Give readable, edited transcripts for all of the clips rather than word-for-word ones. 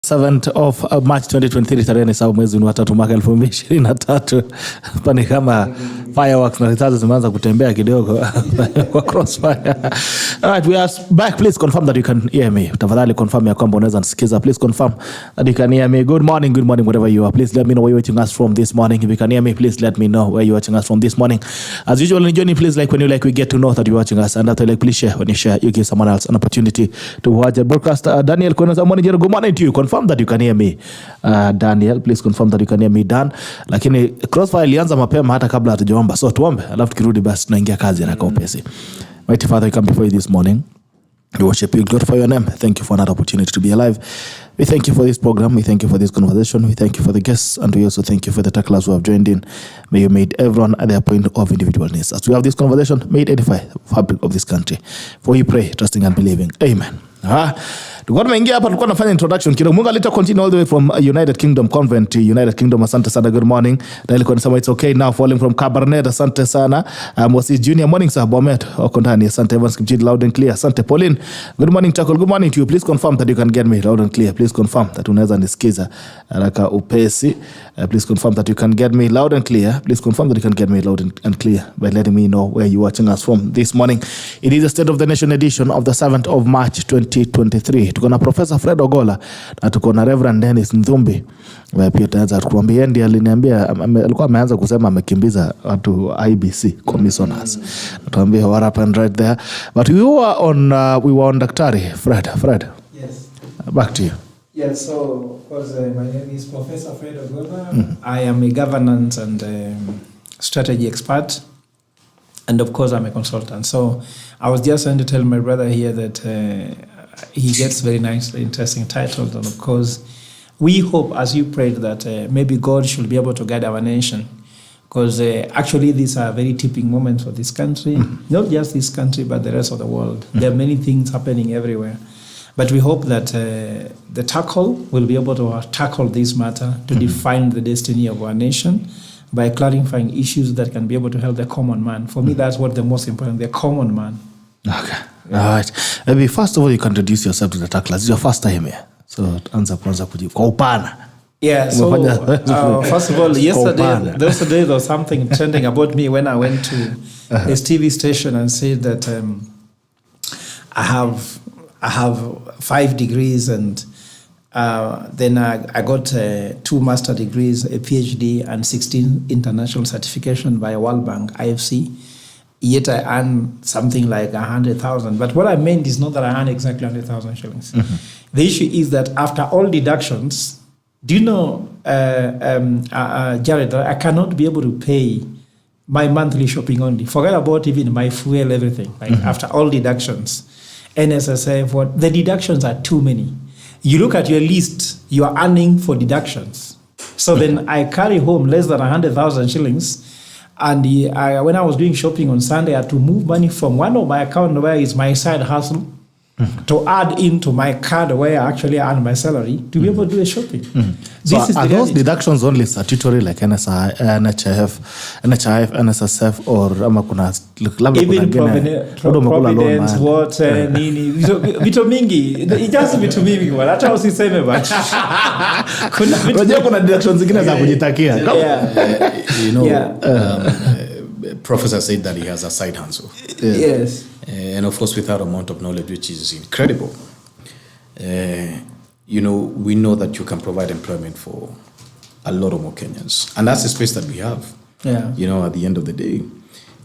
7th of March 2023, tarehe ni 7 mwezi wa 3 mwaka 2023. Pani kama fireworks na risasi zimeanza kutembea kidogo kwa crossfire. Alright, we are back. Please confirm that you can hear me. Tafadhali confirm ya kwamba unaweza nisikiza. Please confirm that you can hear me. Good morning wherever you are. Please let me know where you're watching us from this morning. If you can hear me, please let me know where you're watching us from this morning. As usual, join me please, like when you like, we get to know that you're watching us, and after, like, please share. When you share, you give someone else an opportunity to watch the broadcast. Daniel Kwenza, morning, good morning to you. Confirm that you can hear me. Daniel, please confirm that you can hear me. Dan, lakini crossfire ilianza mapema hata kabla hatujaomba. So tuombe, alafu tukirudi basi tunaingia kazi na kaupesi. Mighty Father, we come before you this morning. We worship you, glorify your name. Thank you for another opportunity to be alive. We thank you for this program. We thank you for this conversation. We thank you for the guests, and we also thank you for the tacklers who have joined in. May you meet everyone at their point of individual needs. As we have this conversation, may it edify the fabric of this country. For you pray, trusting and believing. Amen. Tulikuwa tumeingia hapa, tulikuwa nafanya introduction kidogo. Mungu alita continue all the way from United Kingdom Convent, United Kingdom. Asante sana, good morning. Na ilikuwa nisema it's okay now, falling from Cabernet. Asante sana. Mosi Junior, morning sir. Bomet Okondani, asante. Evans Kipchid, loud and clear. Asante. Pauline, good morning. Chuckle, good morning to you. Please confirm that you can get me loud and clear. Please confirm that unaweza nisikiza haraka upesi. Please confirm that you can get me loud and clear. Please confirm that you can get me loud and clear by letting me know where you're watching us from this morning. It is the State of the Nation edition of the 7th of March 2023. Tuko na Professor Fred Ogola na tuko na Rev.Dennis Nthumbi. Pia tutaanza kuambia, ndiye aliniambia, alikuwa ameanza kusema amekimbiza watu IBC commissioners. Tuambie what happened right there. But we were on Daktari Fred. Yes. Back to you. Yes, so of course my name is Professor Fred Ogola. I am a governance and strategy expert, and of course I'm a consultant. So I was just trying to tell my brother here that he gets very nice, interesting titles, and of course we hope, as you prayed, that maybe God should be able to guide our nation, because actually these are very tipping moments for this country, not just this country but the rest of the world. There are many things happening everywhere, but we hope that the tackle will be able to tackle this matter to define the destiny of our nation by clarifying issues that can be able to help the common man. For me, that's what the most important, the common man. Okay. All right. Maybe first of all, you can introduce yourself to the tacklers. It's your first time here. So, anza kwanza kujibu kwa upana. Yeah, so first of all, yesterday there was something trending about me when I went to this TV station and said that I have 5 degrees, and then I got 2 master degrees, a PhD, and 16 international certification by World Bank, IFC. Yet I earn something like 100,000. But what I meant is not that I earn exactly 100,000 shillings. The issue is that after all deductions, do you know, Jared, I cannot be able to pay my monthly shopping only. Forget about even my fuel, everything. Like after all deductions, NSSF, the deductions are too many. You look at your list, you are earning for deductions. So then I carry home less than 100,000 shillings. And when I was doing shopping on Sunday, I had to move money from one of my account where is my side hustle to add into my card where I actually earn my salary to be able to do the shopping. So are those deductions only statutory like NSI, NHIF, NSSF, or ama kuna even Providence, water, nini, vitu mingi, it just vitu mingi, hata usiseme basi. Kuna deductions zingine za kujitakia. You know, Professor said that he has a side hustle. Yes. And of course with that amount of knowledge, which is incredible. You know, we know that you can provide employment for a lot of more Kenyans. And that's the space that we have. Yeah. You know, at the end of the day,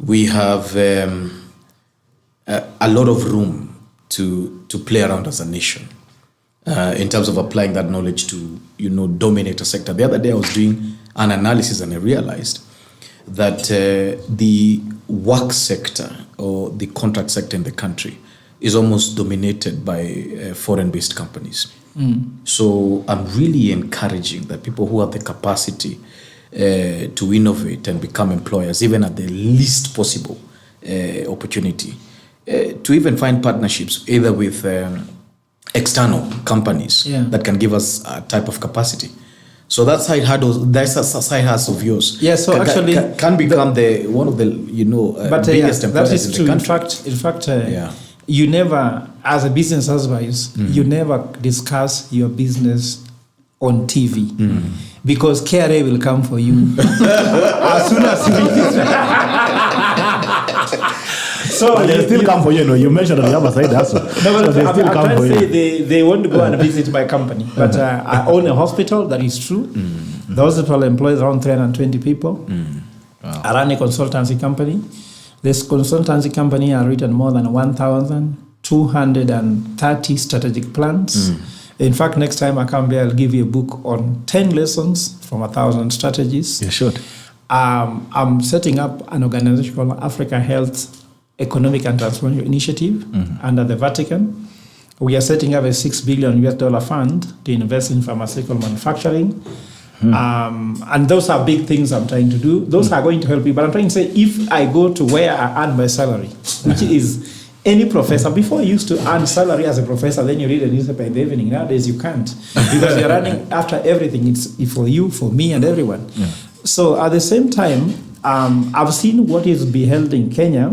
we have a lot of room to play around as a nation in terms of applying that knowledge to, you know, dominate a sector. The other day I was doing an analysis and I realized that the work sector or the contract sector in the country is almost dominated by foreign-based companies. So I'm really encouraging that people who have the capacity to innovate and become employers, even at the least possible opportunity, to even find partnerships either with external companies that can give us a type of capacity. So that side hustle of yours, actually can become one of the biggest employers in the country. In fact, you never, as a business advisor, you never discuss your business on TV. Because KRA will come for you as soon as you register. So they still come for you. No, you mentioned on the other side also. No, but so they still come for you. They want to go and visit my company. But I own a hospital, that is true. The hospital employs around 320 people. I run a consultancy company. This consultancy company has written more than 1,230 strategic plans. In fact, next time I come here, I'll give you a book on 10 lessons from 1,000 strategies. You should. I'm setting up an organization called Africa Health Economic and Transformation Initiative under the Vatican. We are setting up a $6 billion fund to invest in pharmaceutical manufacturing. And those are big things I'm trying to do. Those are going to help you. But I'm trying to say, if I go to where I earn my salary, which is any professor, before you used to earn salary as a professor, then you read a newspaper in the evening. Nowadays you can't, because you're running after everything. It's for you, for me, and everyone. So at the same time, I've seen what is beheld in Kenya,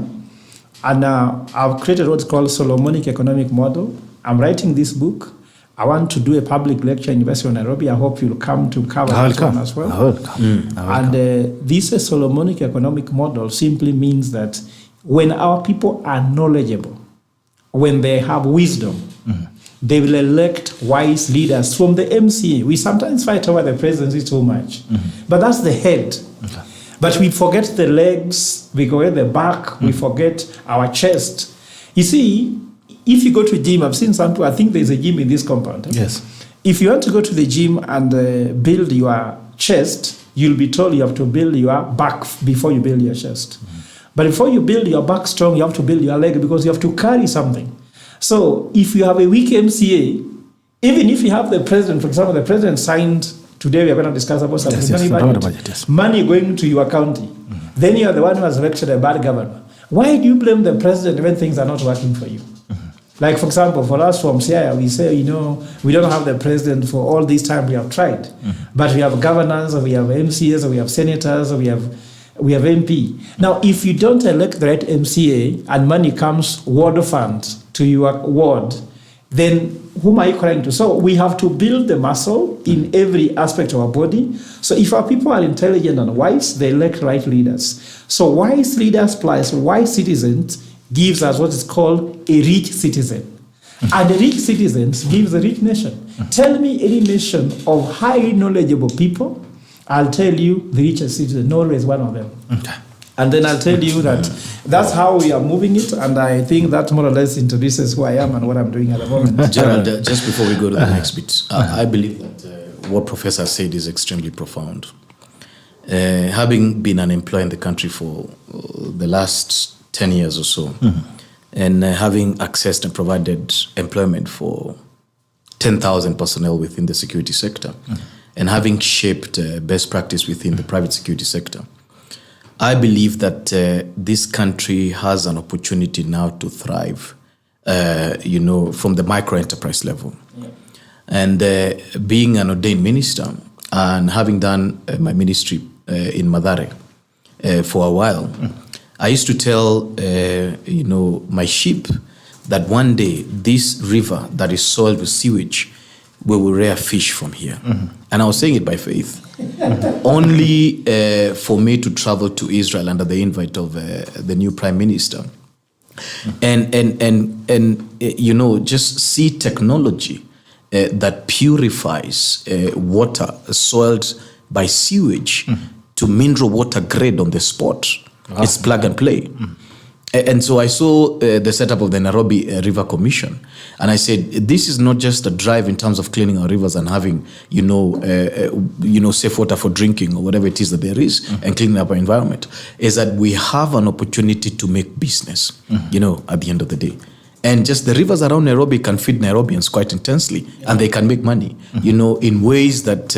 and I've created what's called Solomonic economic model. I'm writing this book. I want to do a public lecture in University of Nairobi. I hope you'll come to cover this one as well. I will come. This Solomonic economic model simply means that when our people are knowledgeable, when they have wisdom, they will elect wise leaders from the MCA. We sometimes fight over the presidency too much, but that's the head. But we forget the legs, we forget the back, we forget our chest. You see, if you go to a gym, I've seen some people, I think there's a gym in this compound. Yes. If you want to go to the gym and build your chest, you'll be told you have to build your back before you build your chest. But before you build your back strong, you have to build your leg, because you have to carry something. So if you have a weak MCA, even if you have the president, for example, the president signed, today we are going to discuss about supplementary budget, money going to your county, then you are the one who has elected a bad governor. Why do you blame the president when things are not working for you? Like, for example, for us from CIA, we say, we don't have the president for all this time we have tried. But we have governors, or we have MCAs, or we have senators, or we have MP. Now, if you don't elect the right MCA and money comes ward fund to your ward, then whom are you crying to? So we have to build the muscle in every aspect of our body. So if our people are intelligent and wise, they elect right leaders. So wise leaders plus wise citizens gives us what is called a rich citizen. And the rich citizens gives a rich nation. Tell me any nation of highly knowledgeable people, I'll tell you the richest citizen. Norway is one of them. And then I'll tell you that that's how we are moving it, and I think that more or less introduces who I am and what I'm doing at the moment. Gerald, just before we go to the next bit, I believe that what Professor said is extremely profound. Having been an employee in the country for the last 10 years or so, and having accessed and provided employment for 10,000 personnel within the security sector, and having shaped best practice within the private security sector, I believe that this country has an opportunity now to thrive, from the micro enterprise level. And being an ordained minister and having done my ministry in Mathare for a while, I used to tell, my sheep that one day this river that is soiled with sewage, we will rear fish from here. And I was saying it by faith. Only for me to travel to Israel under the invite of the new prime minister, and just see technology that purifies water soiled by sewage to mineral water grade on the spot. It's plug and play. And so I saw the setup of the Nairobi River Commission, and I said, this is not just a drive in terms of cleaning our rivers and having, safe water for drinking or whatever it is that there is, and cleaning up our environment. Is that we have an opportunity to make business, at the end of the day. And just the rivers around Nairobi can feed Nairobians quite intensely, and they can make money, in ways that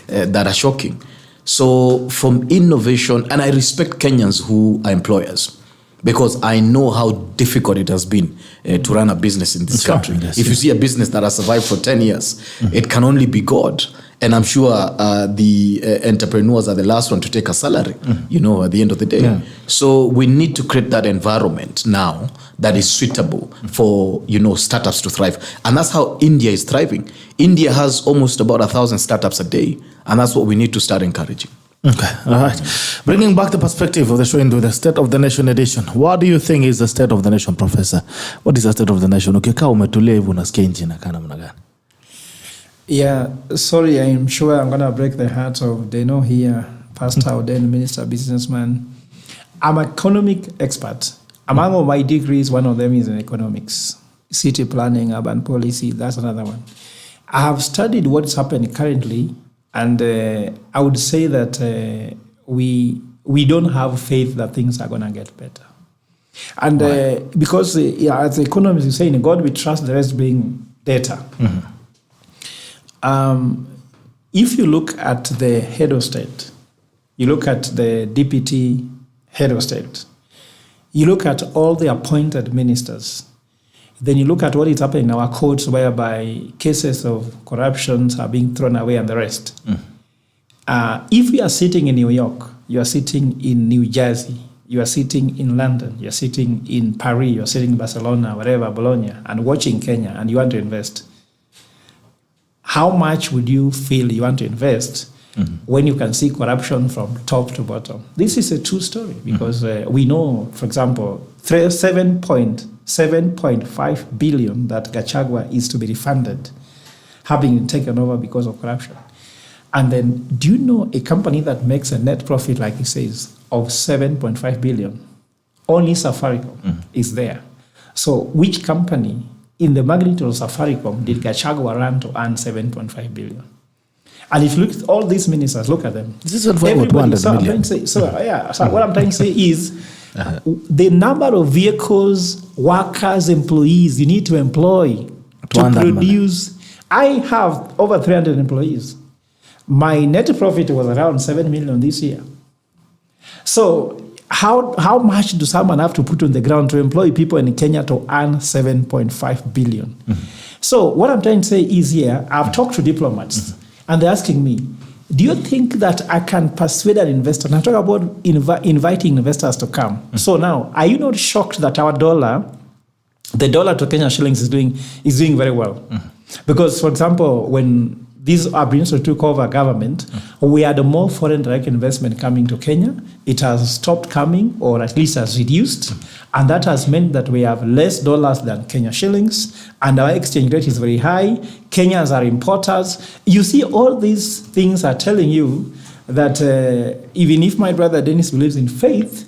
that are shocking. So from innovation, and I respect Kenyans who are employers, because I know how difficult it has been to run a business in this country. If you see a business that has survived for 10 years, it can only be God. And I'm sure the entrepreneurs are the last one to take a salary, at the end of the day. So we need to create that environment now that is suitable for, startups to thrive. And that's how India is thriving. India has almost about 1,000 startups a day, and that's what we need to start encouraging. Okay, all right. Bringing back the perspective of the show into the State of the Nation edition. What do you think is the state of the nation, Professor? What is the state of the nation? Ukikaa umetulia hivi unasikia nchi inakaa namna gani? Yeah, sorry, I'm sure I'm going to break the heart of Deno here, Pastor Oden, minister, businessman. I'm an economic expert. Among all my degrees, one of them is in economics, city planning, urban policy, that's another one. I have studied what's happening currently, and I would say that we don't have faith that things are going to get better. And because as economists, you say, in God we trust, the rest being data. Mm-hmm. If you look at the head of state, you look at the deputy head of state, you look at all the appointed ministers, then you look at what is happening in our courts whereby cases of corruptions are being thrown away and the rest. If you are sitting in New York, you are sitting in New Jersey, you are sitting in London, you are sitting in Paris, you are sitting in Barcelona, whatever, Bologna, and watching Kenya, and you want to invest, how much would you feel you want to invest when you can see corruption from top to bottom? This is a true story because we know, for example, 7.5 billion that Gachagua is to be refunded, having been taken over because of corruption. And then, do you know a company that makes a net profit, like he says, of 7.5 billion? Only Safaricom is there. So which company in the magnitude of Safaricom did Gachagua run to earn 7.5 billion? And if you look at all these ministers, look at them. This is what 200 million. So what I'm trying to say is the number of vehicles, workers, employees you need to employ to produce. I have over 300 employees. My net profit was around 7 million this year. So how much does someone have to put on the ground to employ people in Kenya to earn 7.5 billion? So what I'm trying to say is here, I've talked to diplomats, and they're asking me, do you think that I can persuade an investor? And I talk about inviting investors to come. So now, are you not shocked that our dollar, the dollar to Kenya shillings is doing very well? Because, for example, when these administrators took over government, we had more foreign direct investment coming to Kenya. It has stopped coming, or at least has reduced. And that has meant that we have less dollars than Kenya shillings, and our exchange rate is very high. Kenyans are importers. You see, all these things are telling you that even if my brother Dennis believes in faith,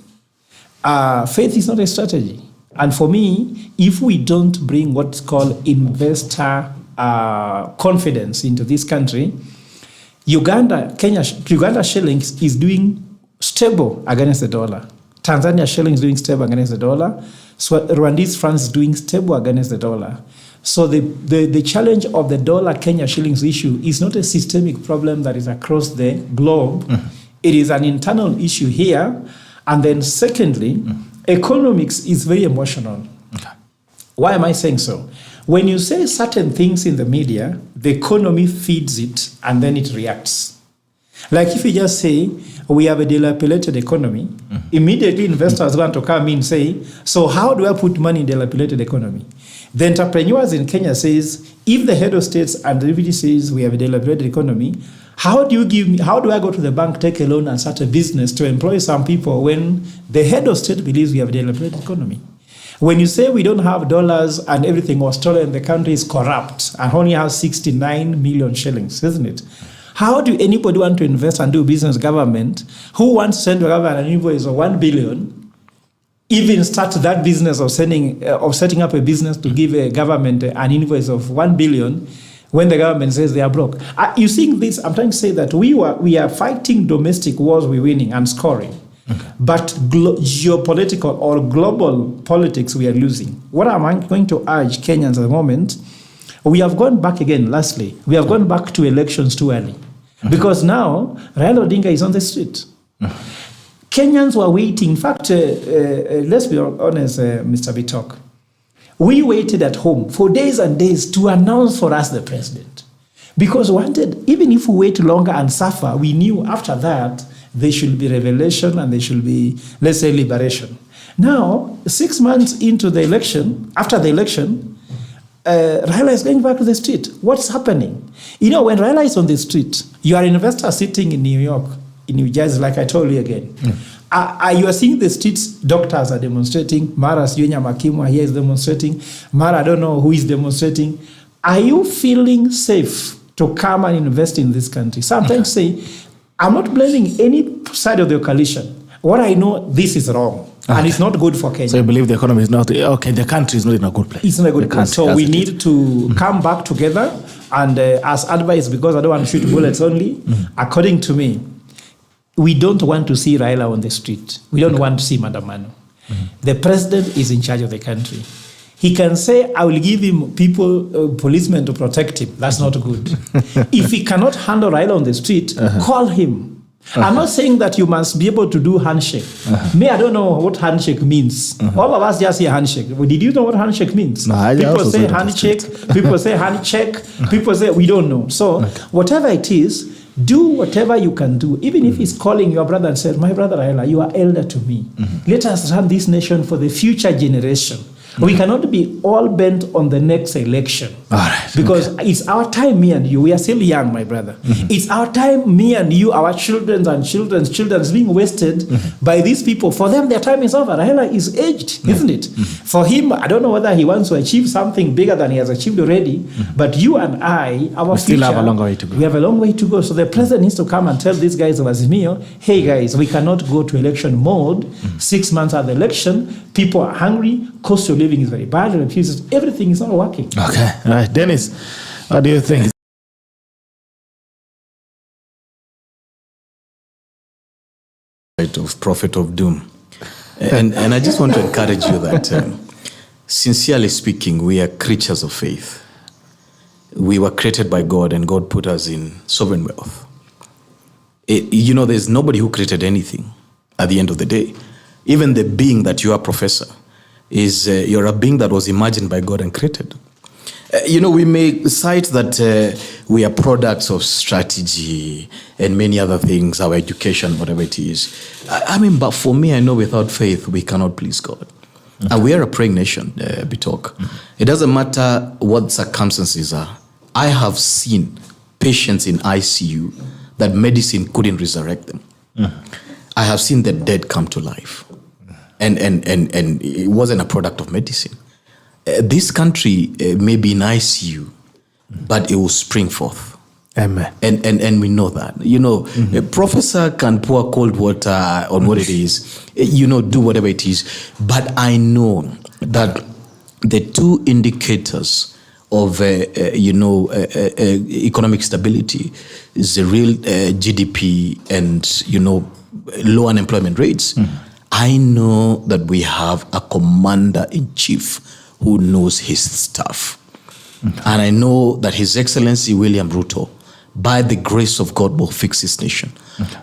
faith is not a strategy. And for me, if we don't bring what's called investor confidence into this country, Uganda shillings is doing stable against the dollar. Tanzania shillings doing stable against the dollar. So Rwandese francs is doing stable against the dollar. So the challenge of the dollar Kenya shillings issue is not a systemic problem that is across the globe. It is an internal issue here. And then secondly, economics is very emotional. Why am I saying so? When you say certain things in the media, the economy feeds it and then it reacts. Like if you just say, we have a dilapidated economy, immediately investors want to come in and say, so how do I put money in dilapidated economy? The entrepreneurs in Kenya says, if the head of states and the deputy says we have a dilapidated economy, how do I go to the bank, take a loan and start a business to employ some people when the head of state believes we have a dilapidated economy? When you say we don't have dollars and everything was stolen, the country is corrupt and only has 69 million shillings, isn't it? How do anybody want to invest and do business government who wants to send to government an invoice of 1 billion, even start that business of setting up a business to give a government an invoice of 1 billion when the government says they are broke? You see this, I'm trying to say that we are fighting domestic wars, we're winning and scoring. But geopolitical or global politics, we are losing. What am I going to urge Kenyans at the moment? We have gone back again, lastly. We have gone back to elections too early. Because now, Raila Odinga is on the street. Kenyans were waiting. In fact, let's be honest, Mr. Bitok. We waited at home for days and days to announce for us the president. Because even if we wait longer and suffer, we knew after that, there should be revelation and there should be, let's say, liberation. Now, 6 months into the election, after the election, Raila is going back to the street. What's happening? You know, when Raila is on the street, you are an investor sitting in New York, in New Jersey, like I told you again. You are seeing the streets, doctors are demonstrating. Mara Siyunya Makimwa here is demonstrating. Mara, I don't know who is demonstrating. Are you feeling safe to come and invest in this country? Sometimes say, I'm not blaming any side of the coalition. What I know, this is wrong. And it's not good for Kenya. So you believe the economy is not, okay, the country is not in a good place. It's not a good place. So we need to come back together and as advice, because I don't want to shoot bullets only, according to me, we don't want to see Raila on the street. We don't want to see Mandamano. The president is in charge of the country. He can say, I will give him people, policemen to protect him. That's not good. If he cannot handle Raila on the street, call him. I'm not saying that you must be able to do handshake. Me, I don't know what handshake means. All of us just say handshake. Did you know what handshake means? No, people say handshake, people say handshake, people say we don't know. So whatever it is, do whatever you can do. Even if he's calling your brother and says, my brother Raila, you are elder to me. Let us run this nation for the future generation. We cannot be all bent on the next election. All right, because it's our time, me and you. We are still young, my brother. It's our time, me and you, our children and children's children is being wasted by these people. For them, their time is over. Raila is aged, isn't it? For him, I don't know whether he wants to achieve something bigger than he has achieved already. But you and I, our still future, have a long way to go. We have a long way to go. So the president needs to come and tell these guys of Azimio, hey guys, we cannot go to election mode. 6 months after the election, people are hungry, cost of living is very bad, everything is not working. Okay, all right. Dennis, what do you think? Of prophet of doom. And I just want to encourage you that, sincerely speaking, we are creatures of faith. We were created by God, and God put us in sovereign wealth. There's nobody who created anything at the end of the day. Even the being that you are, Professor, you're a being that was imagined by God and created. We may cite that we are products of strategy and many other things, our education, whatever it is. But for me, I know without faith, we cannot please God. And we are a praying nation, Bitok. It doesn't matter what circumstances are. I have seen patients in ICU that medicine couldn't resurrect them. I have seen the dead come to life. And it wasn't a product of medicine. This country may be in ICU, but it will spring forth. Amen. And we know that. A professor can pour cold water on what it is, do whatever it is. But I know that the two indicators of economic stability is the real GDP and low unemployment rates. I know that we have a commander-in-chief who knows his stuff. And I know that His Excellency William Ruto, by the grace of God, will fix this nation.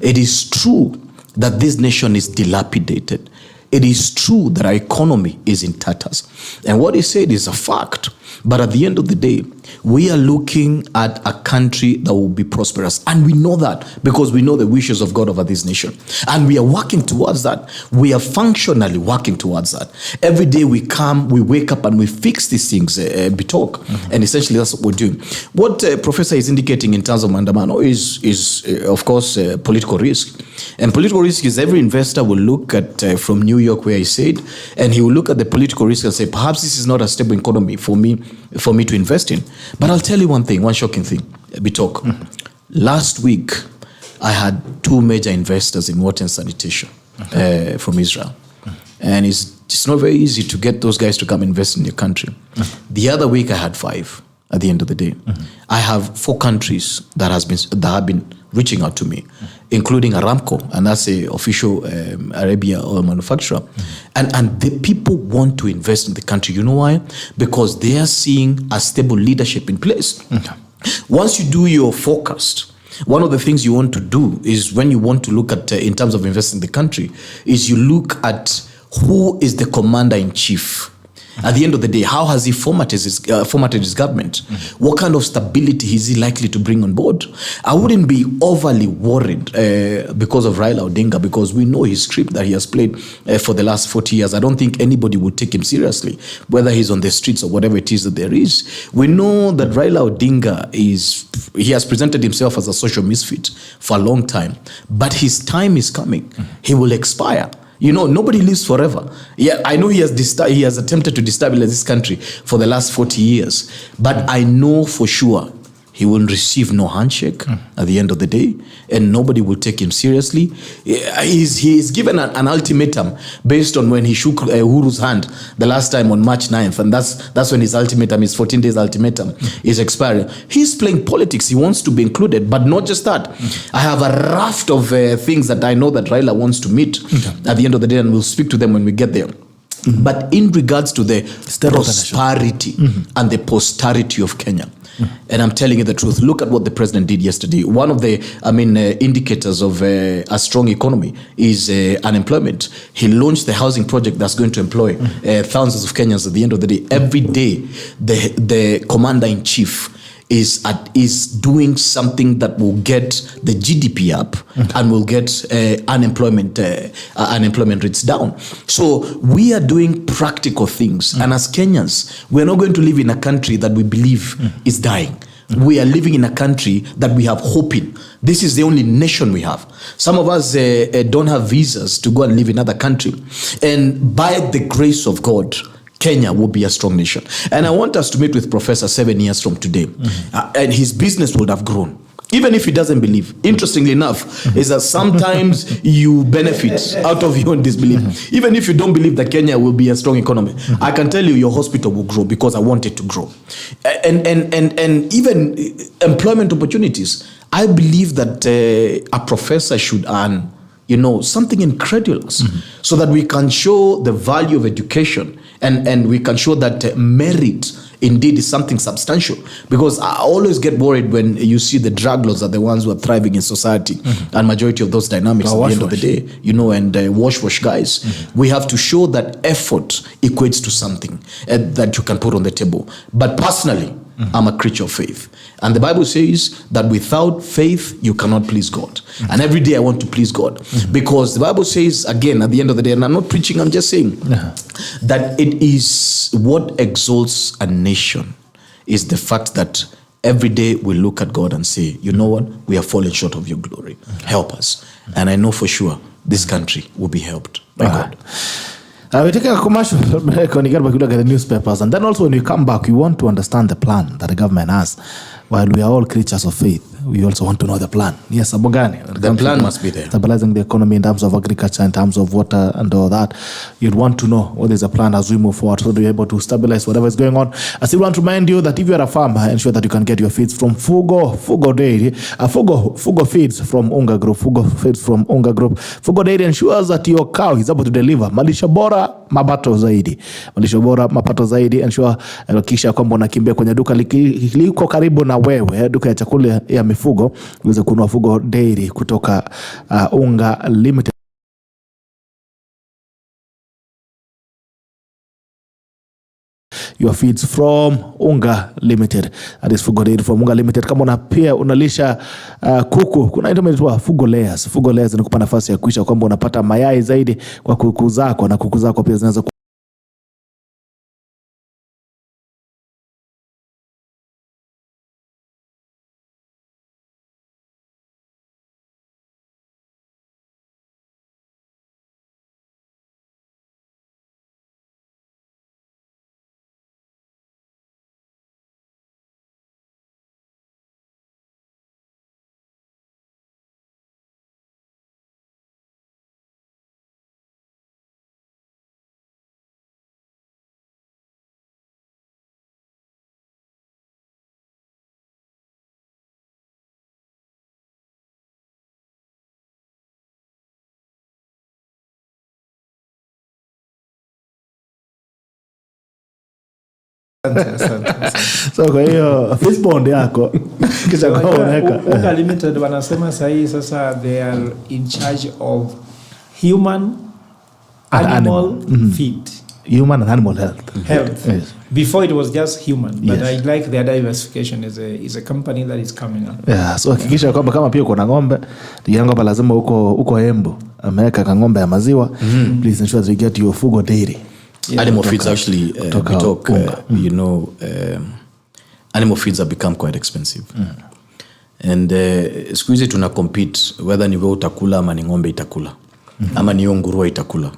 It is true that this nation is dilapidated. It is true that our economy is in tatters. And what he said is a fact. But at the end of the day, we are looking at a country that will be prosperous. And we know that because we know the wishes of God over this nation. And we are working towards that. We are functionally working towards that. Every day we come, we wake up and we fix these things, Bitok. And essentially that's what we're doing. What Professor is indicating in terms of Mandamano is of course, political risk. And political risk is every investor will look at from New York where he said, and he will look at the political risk and say, perhaps this is not a stable economy for me to invest in. But I'll tell you one thing, one shocking thing, Bitok. Last week, I had 2 major investors in water and sanitation from Israel. And it's not very easy to get those guys to come invest in your country. The other week, I had 5 at the end of the day. I have 4 countries that have been reaching out to me, including Aramco, and that's the official Arabia oil manufacturer. And the people want to invest in the country. You know why? Because they are seeing a stable leadership in place. Once you do your forecast, one of the things you want to do is when you want to look at, in terms of investing in the country, is you look at who is the commander-in-chief. At the end of the day, how has he formatted his government? What kind of stability is he likely to bring on board? I wouldn't be overly worried because of Raila Odinga, because we know his script that he has played for the last 40 years. I don't think anybody would take him seriously, whether he's on the streets or whatever it is that there is. We know that Raila Odinga he has presented himself as a social misfit for a long time, but his time is coming. He will expire. Nobody lives forever. Yeah, I know he has attempted to destabilize this country for the last 40 years, but I know for sure he will receive no handshake at the end of the day, and nobody will take him seriously. He's given an ultimatum based on when he shook Uhuru's hand the last time on March 9th, and that's when his ultimatum, his 14 days ultimatum, is expiring. He's playing politics. He wants to be included, but not just that. I have a raft of things that I know that Raila wants to meet at the end of the day, and we'll speak to them when we get there. But in regards to the prosperity and the posterity of Kenya, and I'm telling you the truth, look at what the president did yesterday. One of the indicators of a strong economy is unemployment. He launched the housing project that's going to employ thousands of Kenyans at the end of the day. Every day, the commander-in-chief is doing something that will get the GDP up and will get unemployment rates down. So we are doing practical things. And as Kenyans, we're not going to live in a country that we believe is dying. We are living in a country that we have hope in. This is the only nation we have. Some of us don't have visas to go and live in another country. And by the grace of God, Kenya will be a strong nation. And I want us to meet with Professor 7 years from today. And his business would have grown. Even if he doesn't believe. Interestingly enough, is that sometimes you benefit out of your own disbelief. Even if you don't believe that Kenya will be a strong economy, I can tell you your hospital will grow because I want it to grow. And even employment opportunities. I believe that a professor should earn something incredulous so that we can show the value of education and we can show that merit indeed is something substantial. Because I always get worried when you see the drug lords are the ones who are thriving in society, and majority of those dynamics at the end of the day, and wash guys. We have to show that effort equates to something that you can put on the table. But personally, I'm a creature of faith. And the Bible says that without faith, you cannot please God. And every day I want to please God. Because the Bible says, again, at the end of the day, and I'm not preaching, I'm just saying, that it is what exalts a nation is the fact that every day we look at God and say, you know what? We are falling short of your glory. Help us. And I know for sure this country will be helped by God. We take a commercial break when you get back, you look at the newspapers. And then also when you come back, you want to understand the plan that the government has. While we are all creatures of faith, we also want to know the plan. Yes, Abogani. The plan must be there. Stabilizing the economy in terms of agriculture, in terms of water and all that. You'd want to know what is the plan as we move forward so that you're able to stabilize whatever is going on. I still want to remind you that if you're a farmer, ensure that you can get your feeds from Fugo Dairy. Fugo feeds from Unga Group. Fugo Dairy ensures that your cow is able to deliver malisho bora mapato zaidi. Ensure kisha kwamba unakimbia kwenye duka liko karibu na wewe, duka ya chakula ya mifugo, uweze kununua Fugo Dairy kutoka Unga Limited. Your feeds from Unga Limited. That is Fugo Dairy from Unga Limited. Kama pia unalisha kuku, kuna item inaitwa Fugo Layers. Fugo Layers inakupa nafasi ya kuisha kwamba unapata mayai zaidi kwa kuku zako, na kuku zako pia zinaweza so kwa hiyo fishbond yako kisha kwa unaweka Unga Limited wanasema sasa they are in charge of human animal feed. human and animal health. Yes. Before it was just human, but Yes. I like their diversification is a company that is coming up. Yeah, so hakikisha kwamba kama pia uko na ng'ombe, ndio kwamba lazima uko Embu ameweka ng'ombe ya maziwa, please ensure that you get your Fugo Dairy. Yeah. Animal feeds actually Bitok, you know, animal feeds have become quite expensive. And siku hizi tuna compete whether ni wewe utakula ama ni ng'ombe itakula. Ama ni nguruwe itakula.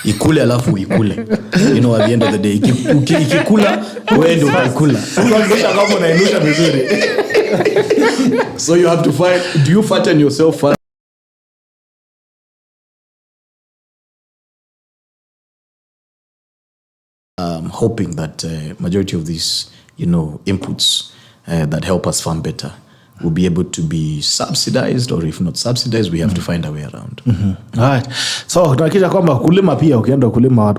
Ikule alafu ikule. You know, at the end of the day ikikula wewe ndio utakula. Unakisha kama unainusha vizuri. So you have to find, do you fatten yourself first? Hoping that majority of these, you know, inputs that help us farm better will be able to be subsidized, or if not subsidized, we have to find a way around. Right. So tunahakikisha kwamba kulima pia, ukienda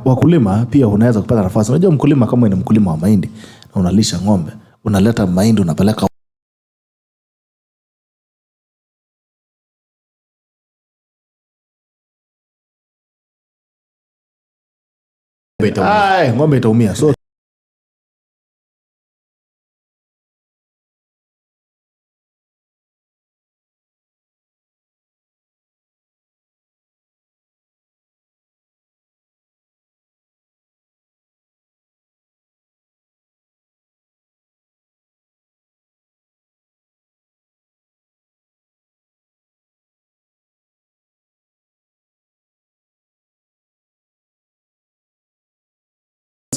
wakulima pia unaweza kupata nafasi. Unajua mkulima kama ni mkulima wa mahindi na unalisha ng'ombe, unaleta mahindi unapeleka ng'ombe itaumia. So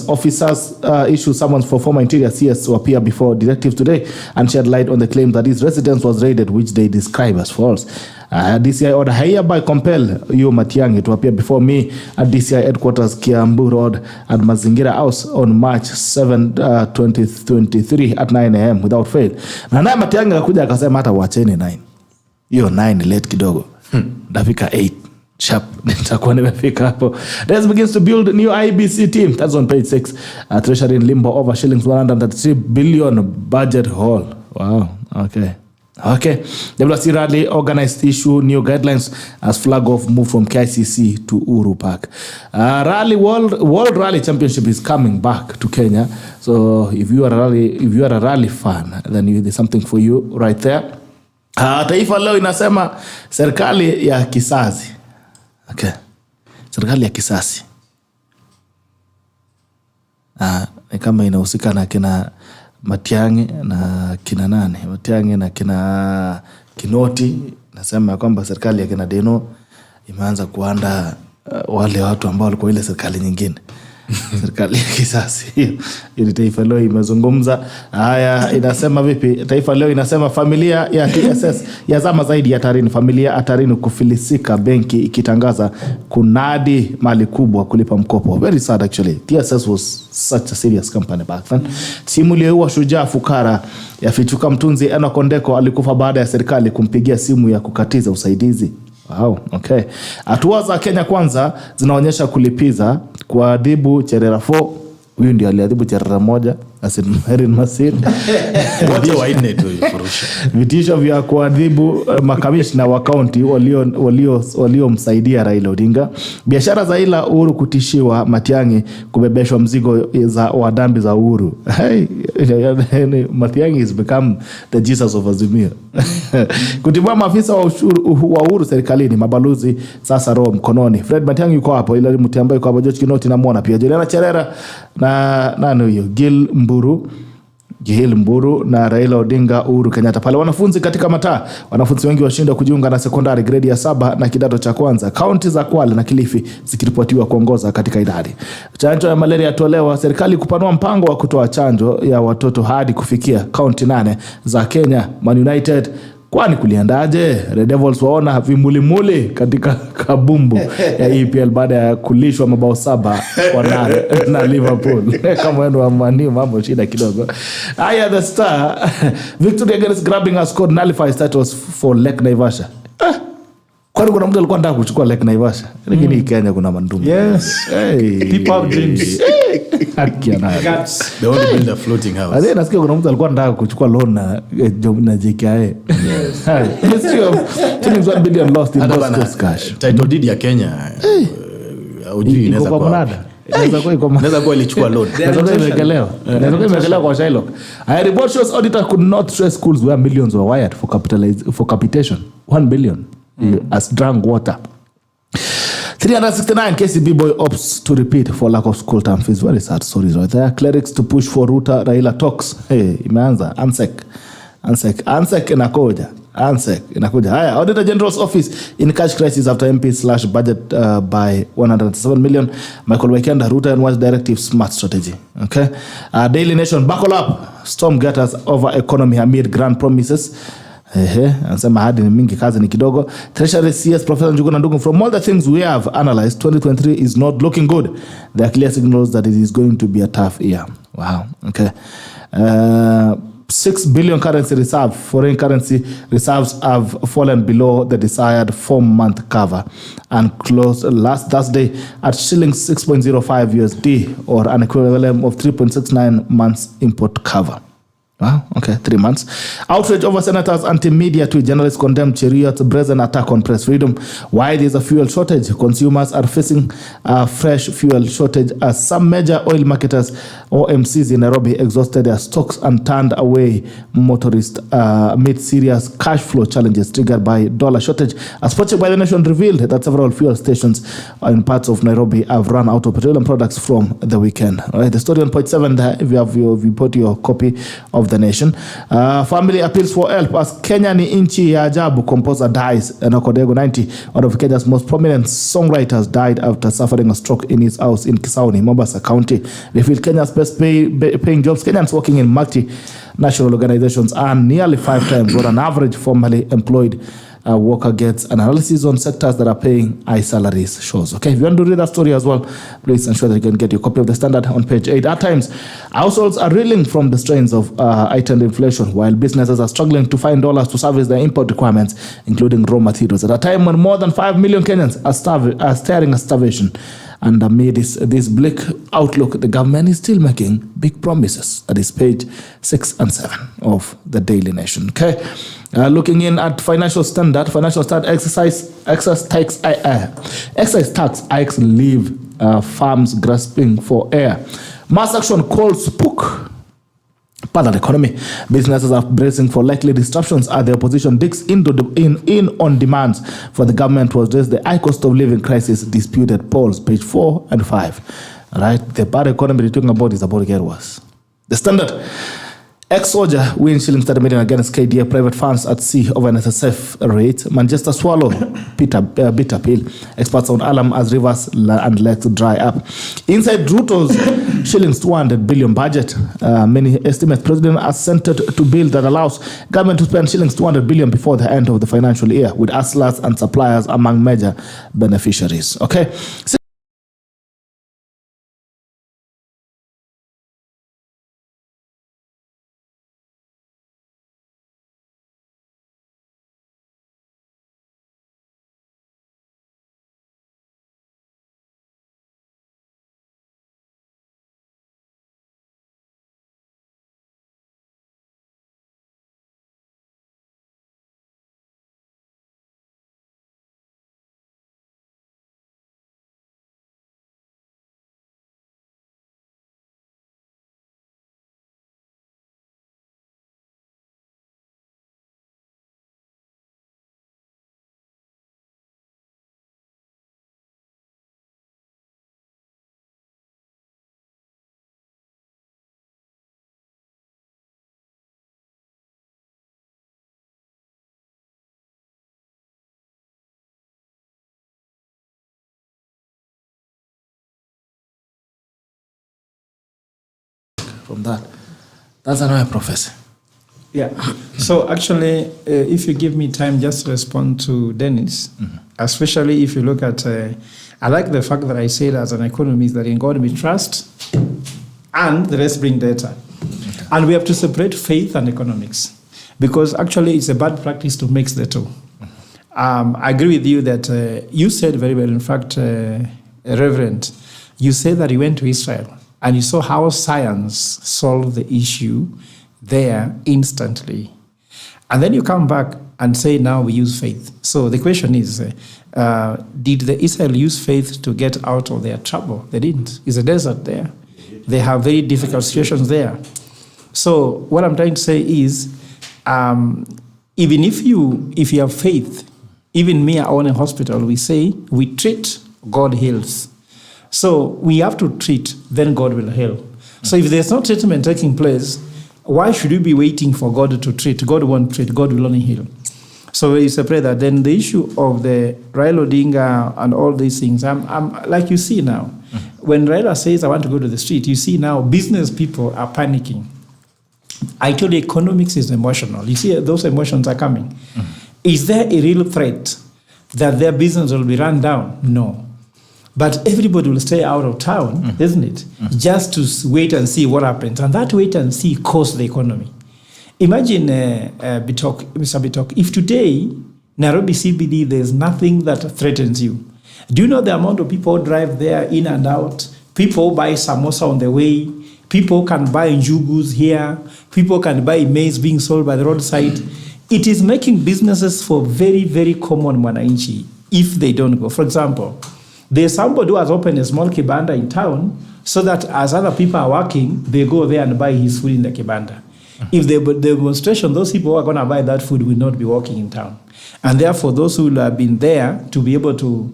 officers issued summons for former Interior CS to appear before detectives today and shed light on the claim that his residence was raided, which they describe as false. DCI order hereby compel you Matiang'i to appear before me at DCI headquarters Kiambu Road at Mazingira House on March 7, 2023 at 9 a.m. without fail. Na naye Matiang'i akakuja akasema hata wacheni 9. Hiyo 9 late kidogo. Ndafika 8. Sharp. Nitakuwa nimefika hapo. This begins to build new IBC team. That's on page 6. Treasury in limbo over shillings 133 billion budget haul. Wow. Okay. WC Rally organized issue new guidelines as flag off move from KICC to Uhuru Park. World Rally Championship is coming back to Kenya. So if you are a rally fan, then there's something for you right there. Taifa leo inasema serikali ya kizazi. Okay. Serikali ya kisasi. Ni kama inahusika na kina Matiang'i na kina nani? Matiang'i na kina Kinoti. Nasema kwamba serikali ya kina Deno imeanza kuanda wale watu ambao walikuwa ile serikali nyingine. Serikali ya kisasi. Ili Taifa Leo imezungumza. Haya, inasema vipi? Taifa Leo inasema familia ya TSS yazama zaidi ya hatarini. Familia hatarini kufilisika, benki ikitangaza kunadi mali kubwa kulipa mkopo. Very sad actually. TSS was such a serious company back then. Timu iliyoua shujaa fukara yafichuka. Mtunzi Enoch Ondeko alikufa baada ya serikali kumpigia simu ya kukatiza usaidizi. Wow, okay. Hatua za Kenya Kwanza zinaonyesha kulipiza kuadhibu Cherera 4. Huyu ndio aliadhibu Cherera 1 Asin Herin Masir. Wote waine tu furusha. Vitisho vya kuadhibu makamishna wa county waliomsaidia Raila Odinga. Biashara za ila Uhuru kutishiwa. Matiang'i kubebeshwa mzigo za wadambi za Uhuru. Matiang'i has become the Jesus of Azimio. Kutibua maafisa wa Uhuru serikalini, mabalozi sasa roho mkononi. Fred Matiang'i yuko hapo, Hilary Mutyambai yuko hapo, George Kinoti namuona pia, Juliana Cherera na nani huyo, Gil Mburu na Raila Odinga, Uhuru Kenyatta pale. Wanafunzi katika mataa. Wanafunzi wengi washindwa kujiunga na sekondari grade ya 7 na kidato cha kwanza. Kaunti za Kwale na Kilifi zikiripotiwa kuongoza katika idadi. Chanjo ya malaria yatolewa. Serikali kupanua mpango wa kutoa chanjo ya watoto hadi kufikia kaunti 8 za Kenya. Man United kwani kuliandaje? Red Devils waona vimulimuli katika kabumbu ya EPL baada ya kulishwa mabao 7 kwa na Liverpool. Kama wenu wa Man U mambo shida kidogo. Aya, the Star victory against grabbing a squad nullifies titles for Lake Naivasha. Kwani kuna mtu alikuwa anataka kuchukua Lake Naivasha, lakini Kenya kuna Nthumbi. Yes. Hey. People have dreams. They want to build a floating house. Ade nasikia kuna mtu alikuwa anataka kuchukua loan na JKA. Yes. History of 1 billion lost in Bosco's cash. Title deed ya Kenya. Ujui inaweza kwa. Inaweza kuwa ilichukua loan. Inaweza kuwa imekelewa kwa Shylock. A report shows auditor could not trace schools where millions were wired for capitation. 1 billion as drunk water. 369 KCB boy opts to repeat for lack of school term fees. Very sad stories right there. Clerics to push for Ruto Raila talks. Hey, imeanza. ANSEC inakuja. Haya, Auditor General's office in cash crisis after MP slash budget by 107 million. Michael Wekenda, Ruto and Watch directive smart strategy. Okay. Daily Nation, buckle up. Storm getters over economy amid grand promises. Anasema hadi ni mingi, kazi ni kidogo. Treasury CS Professor Njuguna Ndugu, from all the things we have analyzed, 2023 is not looking good. There are clear signals that it is going to be a tough year. Wow. Okay. 6 billion foreign currency reserves have fallen below the desired 4-month cover and closed last Thursday at shillings 6.05 USD, or an equivalent of 3.69 months import cover. Wow, okay, 3 months. Outrage over senators' anti-media tweet. Journalists condemn Cheriot's brazen attack on press freedom. Why there's a fuel shortage? Consumers are facing a fresh fuel shortage as some major oil marketers, OMCs in Nairobi, exhausted their stocks and turned away motorists amid serious cash flow challenges triggered by dollar shortage. As Project by the Nation revealed that several fuel stations in parts of Nairobi have run out of petroleum products from the weekend. All right, the story on page 7 there, if you put your copy of the Nation. Family appeals for help as Kenya ni inchi ya ajabu. Composer dies. Kodego 90, one of Kenya's most prominent songwriters, died after suffering a stroke in his house in Kisauni, Mombasa County. Revealed Kenya's best paying jobs. Kenyans working in multinational organizations earn nearly 5 times what an average formerly employed worker gets. Analysis on sectors that are paying high salaries shows. Okay, if you want to read that story as well, please ensure that you can get your copy of the Standard on page 8. At times, households are reeling from the strains of heightened inflation, while businesses are struggling to find dollars to service their import requirements, including raw materials, at a time when more than 5 million Kenyans are staring at starvation. And amid this bleak outlook, the government is still making big promises. That is page 6 and 7 of the Daily Nation. Okay, looking in at Financial Standard excise tax hikes leave farms grasping for air. Mass action calls spook part of the economy. Businesses are bracing for likely disruptions as the opposition digs in on demands for the government to address the high cost of living crisis, disputed polls, page 4 and 5. All right, the bad economy we're talking about is about to get worse. The Standard. Ex-soldier wins shillings 30 million against KDA private funds at sea over an SSF rate. Manchester swallow bitter pill. Experts on alarm as rivers and lakes dry up. Inside Ruto's shillings 200 billion budget, many estimate president assented to bill that allows government to spend shillings 200 billion before the end of the financial year, with hustlers and suppliers among major beneficiaries. Okay. From that's another professor. Yeah. So actually, if you give me time just to respond to Dennis, especially if you look at, I like the fact that I say that as an economist that in God we trust, and the rest bring data. Okay. And we have to separate faith and economics, because actually it's a bad practice to mix the two. I agree with you that you said very well, in fact, Reverend, you said that you went to Israel and you saw how science solved the issue there instantly. And then you come back and say now we use faith. So the question is, did the Israel use faith to get out of their trouble? They didn't. It's a desert there. They have very difficult situations there. So what I'm trying to say is, even if you have faith, even me, I own a hospital, we say we treat, God heals. So we have to treat, then God will heal. So if there's no treatment taking place, why should we be waiting for God to treat? God won't treat, God will only heal. So it's a prayer that then the issue of the Raila Odinga and all these things, I'm like you see now, when Raila says, I want to go to the street, you see now business people are panicking. I told you economics is emotional. You see those emotions are coming. Is there a real threat that their business will be run down? No. But everybody will stay out of town, isn't it? Just to wait and see what happens. And that wait and see costs the economy. Imagine, Mr. Bitok, if today, Nairobi CBD, there's nothing that threatens you. Do you know the amount of people who drive there in and out? People buy samosa on the way. People can buy njugus here. People can buy maize being sold by the roadside. It is making businesses for very, very common mwananchi if they don't go. For example, there's somebody who has opened a small kibanda in town so that as other people are working, they go there and buy his food in the kibanda. If the demonstration, those people who are going to buy that food will not be working in town. And therefore, those who will have been there to be able to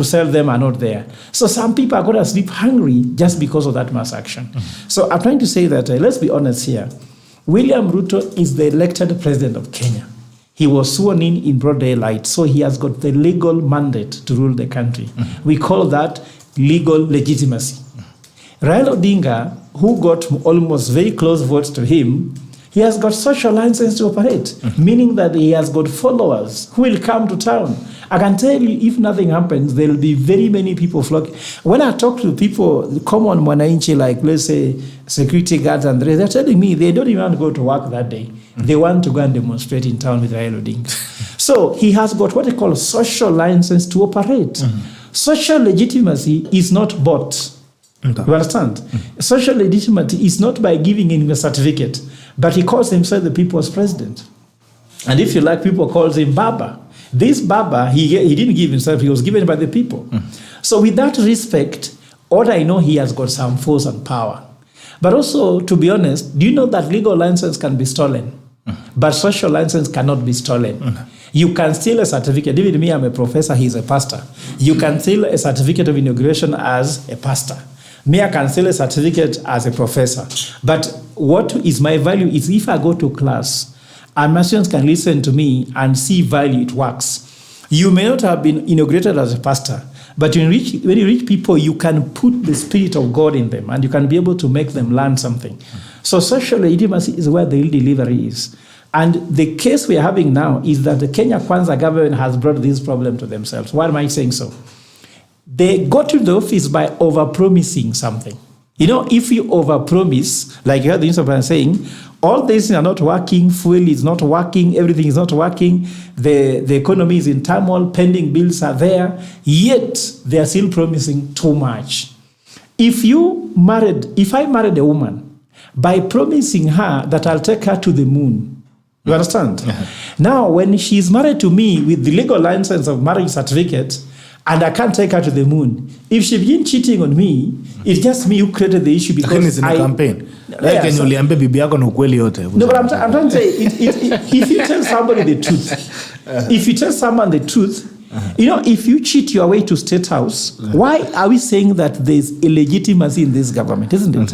sell them are not there. So some people are going to sleep hungry just because of that mass action. So I'm trying to say that, let's be honest here. William Ruto is the elected president of Kenya. He was sworn in broad daylight, so he has got the legal mandate to rule the country. We call that legal legitimacy. Raila Odinga, who got almost very close votes to him, he has got social license to operate, meaning that he has got followers who will come to town. I can tell you, if nothing happens, there will be very many people flocking. When I talk to people, common mwananchi, like let's say security guards and the rest, they're telling me they don't even want to go to work that day. They want to go and demonstrate in town with Raila Odinga. So he has got what they call social license to operate. Social legitimacy is not bought. You understand? Social legitimacy is not by giving him a certificate, but he calls himself the people's president. And if you like, people calls him Baba. This Baba, he didn't give himself, he was given by the people. So with that respect, all I know, he has got some force and power. But also, to be honest, do you know that legal license can be stolen? But social license cannot be stolen. You can steal a certificate. Even me, I'm a professor, he's a pastor. You can steal a certificate of inauguration as a pastor. Me, I can steal a certificate as a professor. But what is my value is if I go to class, and my students can listen to me and see value, it works. You may not have been inaugurated as a pastor, but when you reach people, you can put the Spirit of God in them, and you can be able to make them learn something. So social legitimacy is where the real delivery is. And the case we are having now is that the Kenya Kwanza government has brought this problem to themselves. Why am I saying so? They got to the office by over-promising something. You know, if you over-promise, like you heard the newspaper saying, all these are not working, fuel is not working, everything is not working, the economy is in turmoil, pending bills are there, yet they are still promising too much. If I married a woman, by promising her that I'll take her to the moon, you understand? Now, when she's married to me with the legal license of marriage certificate, and I can't take her to the moon, if she begins cheating on me, it's just me who created the issue because it's in a campaign. Like Yeah, so- No, but I'm trying to say, if you tell somebody the truth, if you tell someone the truth, you know, if you cheat your way to State House, why are we saying that there's illegitimacy in this government, isn't it?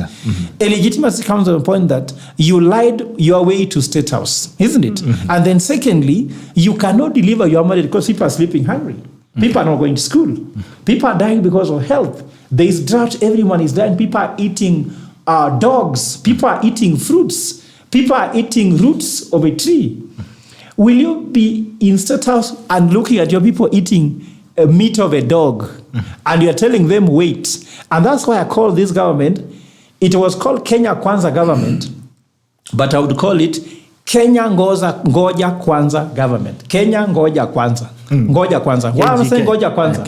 Illegitimacy comes to the point that you lied your way to State House, isn't it? And then secondly, you cannot deliver your money because people are sleeping hungry. People are not going to school. People are dying because of health. There is drought, everyone is dying. People are eating dogs. People are eating fruits. People are eating roots of a tree. Will you be in State House and looking at your people eating meat of a dog and you're telling them wait? And that's why I call this government, it was called Kenya Kwanza government, but I would call it Kenya Ngoja Kwanza government. Kenya Ngoja Kwanza. Ngoja Kwanza. Why am I saying Ngoja Kwanza?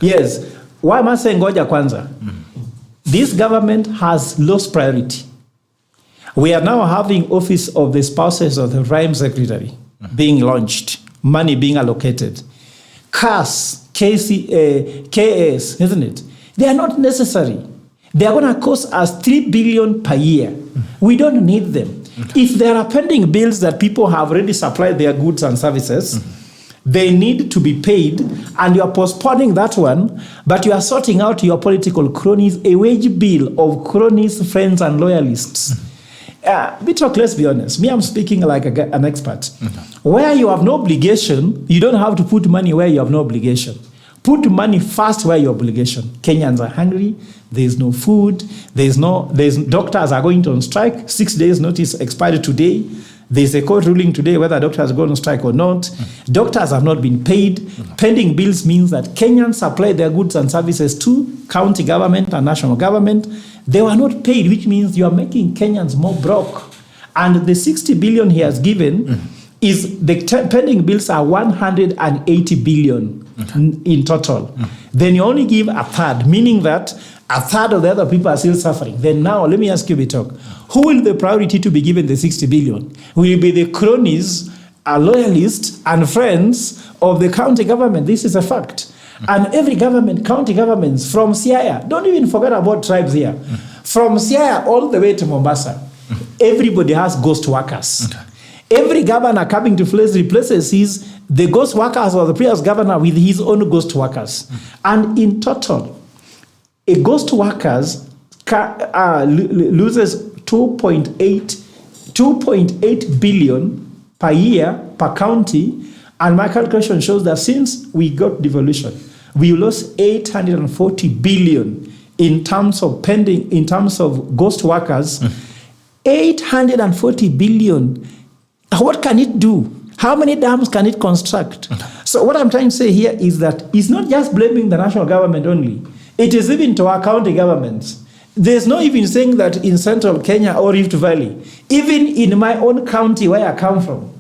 Yes. Why am I saying Ngoja Kwanza? This government has lost priority. We are now having office of the spouses of the Prime Secretary. being launched, money being allocated, CAS, KS, isn't it? They are not necessary. They are going to cost us 3 billion per year. We don't need them. If there are pending bills that people have already supplied their goods and services, they need to be paid, and you are postponing that one, but you are sorting out your political cronies, a wage bill of cronies, friends, and loyalists. Bitok, let's be honest. Me, I'm speaking like an expert. Where you have no obligation, you don't have to put money where you have no obligation. Put money first where your obligation. Kenyans are hungry. There's no food. Doctors are going on strike. 6 days notice expired today. There's a court ruling today whether doctors go on strike or not. Doctors have not been paid. Pending bills means that Kenyans supply their goods and services to county government and national government. They were not paid, which means you are making Kenyans more broke. And the 60 billion he has given is the pending bills are 180 billion in total. Then you only give a third, meaning that a third of the other people are still suffering. Then now, let me ask you, Bitok, who will the priority to be given the 60 billion? Will it be the cronies, loyalists, and friends of the county government? This is a fact. And every government, county governments, from Siaya, don't even forget about tribes here. From Siaya all the way to Mombasa, everybody has ghost workers. Every governor coming to place replaces the ghost workers or the previous governor with his own ghost workers. And in total, a ghost workers loses 2.8 billion per year per county, and my calculation shows that since we got devolution, we lost 840 billion in terms of ghost workers. 840 billion. What can it do? How many dams can it construct? So what I'm trying to say here is that it's not just blaming the national government only. It is even to our county governments. There's no even saying that in central Kenya or Rift Valley, even in my own county where I come from,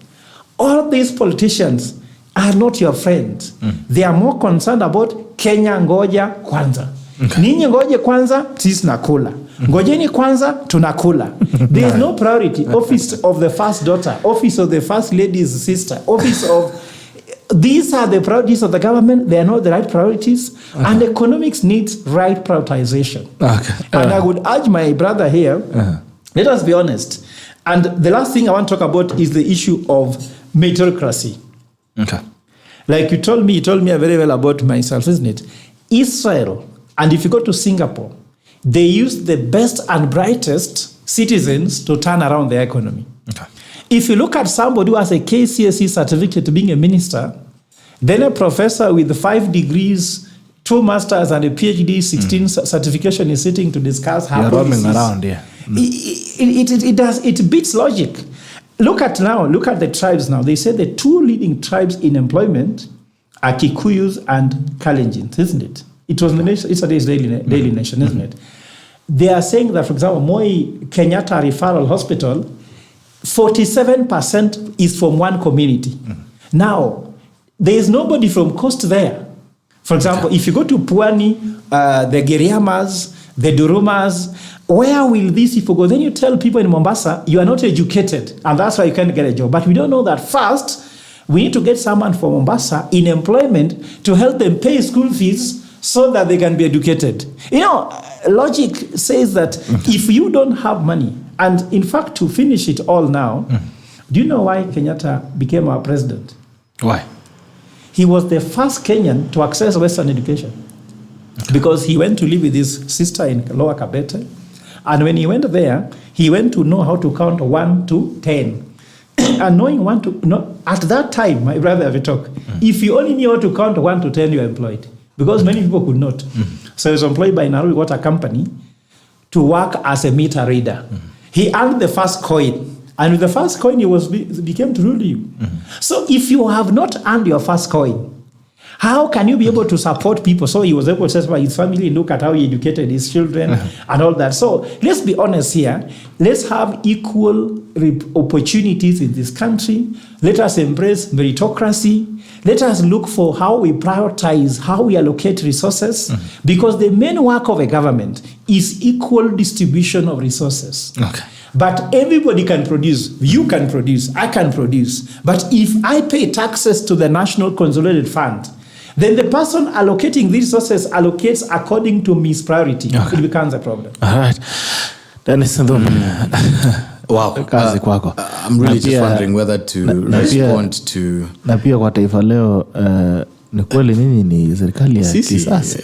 all these politicians are not your friends. They are more concerned about Kenya ngoja kwanza. Ninyi ngoje kwanza, sisi nakula. Ngojeni kwanza, tunakula. There is no priority. Office of the first daughter, office of the first lady's sister, office of... These are the priorities of the government. They are not the right priorities. And economics needs right prioritization. And I would urge my brother here, let us be honest. And the last thing I want to talk about is the issue of meritocracy. Like you told me very well about myself, isn't it? Israel, and if you go to Singapore, they use the best and brightest citizens to turn around their economy. If you look at somebody who has a KCSE certificate being a minister, then a professor with 5 degrees, 2 masters and a PhD, 16 certification is sitting to discuss how roaming around, It beats logic. Look at the tribes now. They say the 2 leading tribes in employment are Kikuyus and Kalenjins, isn't it? It was yesterday's Daily Nation, isn't it? They are saying that, for example, Moi Kenyatta Referral Hospital, 47% is from one community. Now, there is nobody from coast there. For example, if you go to Pwani, the Giriamas, the Durumas, where will these people go? Then you tell people in Mombasa, you are not educated, and that's why you can't get a job. But we don't know that first, we need to get someone from Mombasa in employment to help them pay school fees so that they can be educated. You know, logic says that if you don't have money, and in fact, to finish it all now, do you know why Kenyatta became our president? Why? He was the first Kenyan to access Western education. Because he went to live with his sister in Lower Kabete. And when he went there, he went to know how to count 1 to 10. And knowing at that time, my brother Bitok, if you only knew how to count 1 to 10, you were employed. Because many people could not. So he was employed by Nairobi Water Company to work as a meter reader. He earned the first coin. And with the first coin, he became to rule you. So if you have not earned your first coin, how can you be able to support people? So he was able to satisfy his family, look at how he educated his children and all that. So let's be honest here. Let's have equal opportunities in this country. Let us embrace meritocracy. Let us look for how we prioritize, how we allocate resources. Because the main work of a government is equal distribution of resources. Okay. But everybody can produce. You can produce. I can produce. But if I pay taxes to the National Consolidated Fund, then the person allocating these resources allocates according to his priority. Okay. It becomes a problem. All right. Dennis Nthumbi. Wow. Kazi kwako. I'm really just wondering whether to respond to... Na pia kwa taifa leo ni kweli nini ni serikali ya kisasa.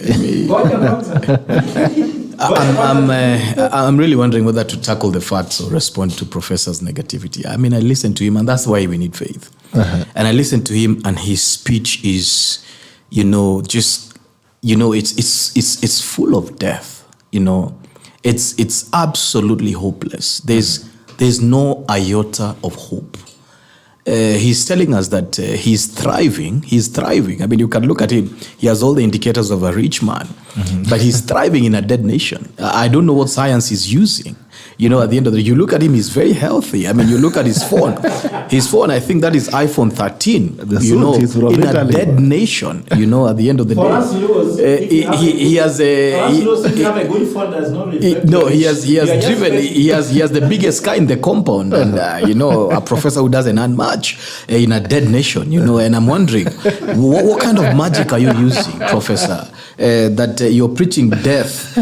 I'm really wondering whether to tackle the facts or respond to Professor's negativity. I mean, I listened to him, and that's why we need faith. And I listened to him, and his speech is, it's full of death. It's absolutely hopeless. There's no iota of hope. He's telling us that he's thriving. He's thriving. I mean, you can look at him. He has all the indicators of a rich man, but he's thriving in a dead nation. I don't know what science he's using. At the end of the day, you look at him, he's very healthy. I mean, you look at his phone. His phone, I think that is iPhone 13. In a dead nation, at the end of the day. He has a... He has the biggest car in the compound. And, a professor who doesn't earn much in a dead nation, and I'm wondering, what kind of magic are you using, Professor? That you're preaching death,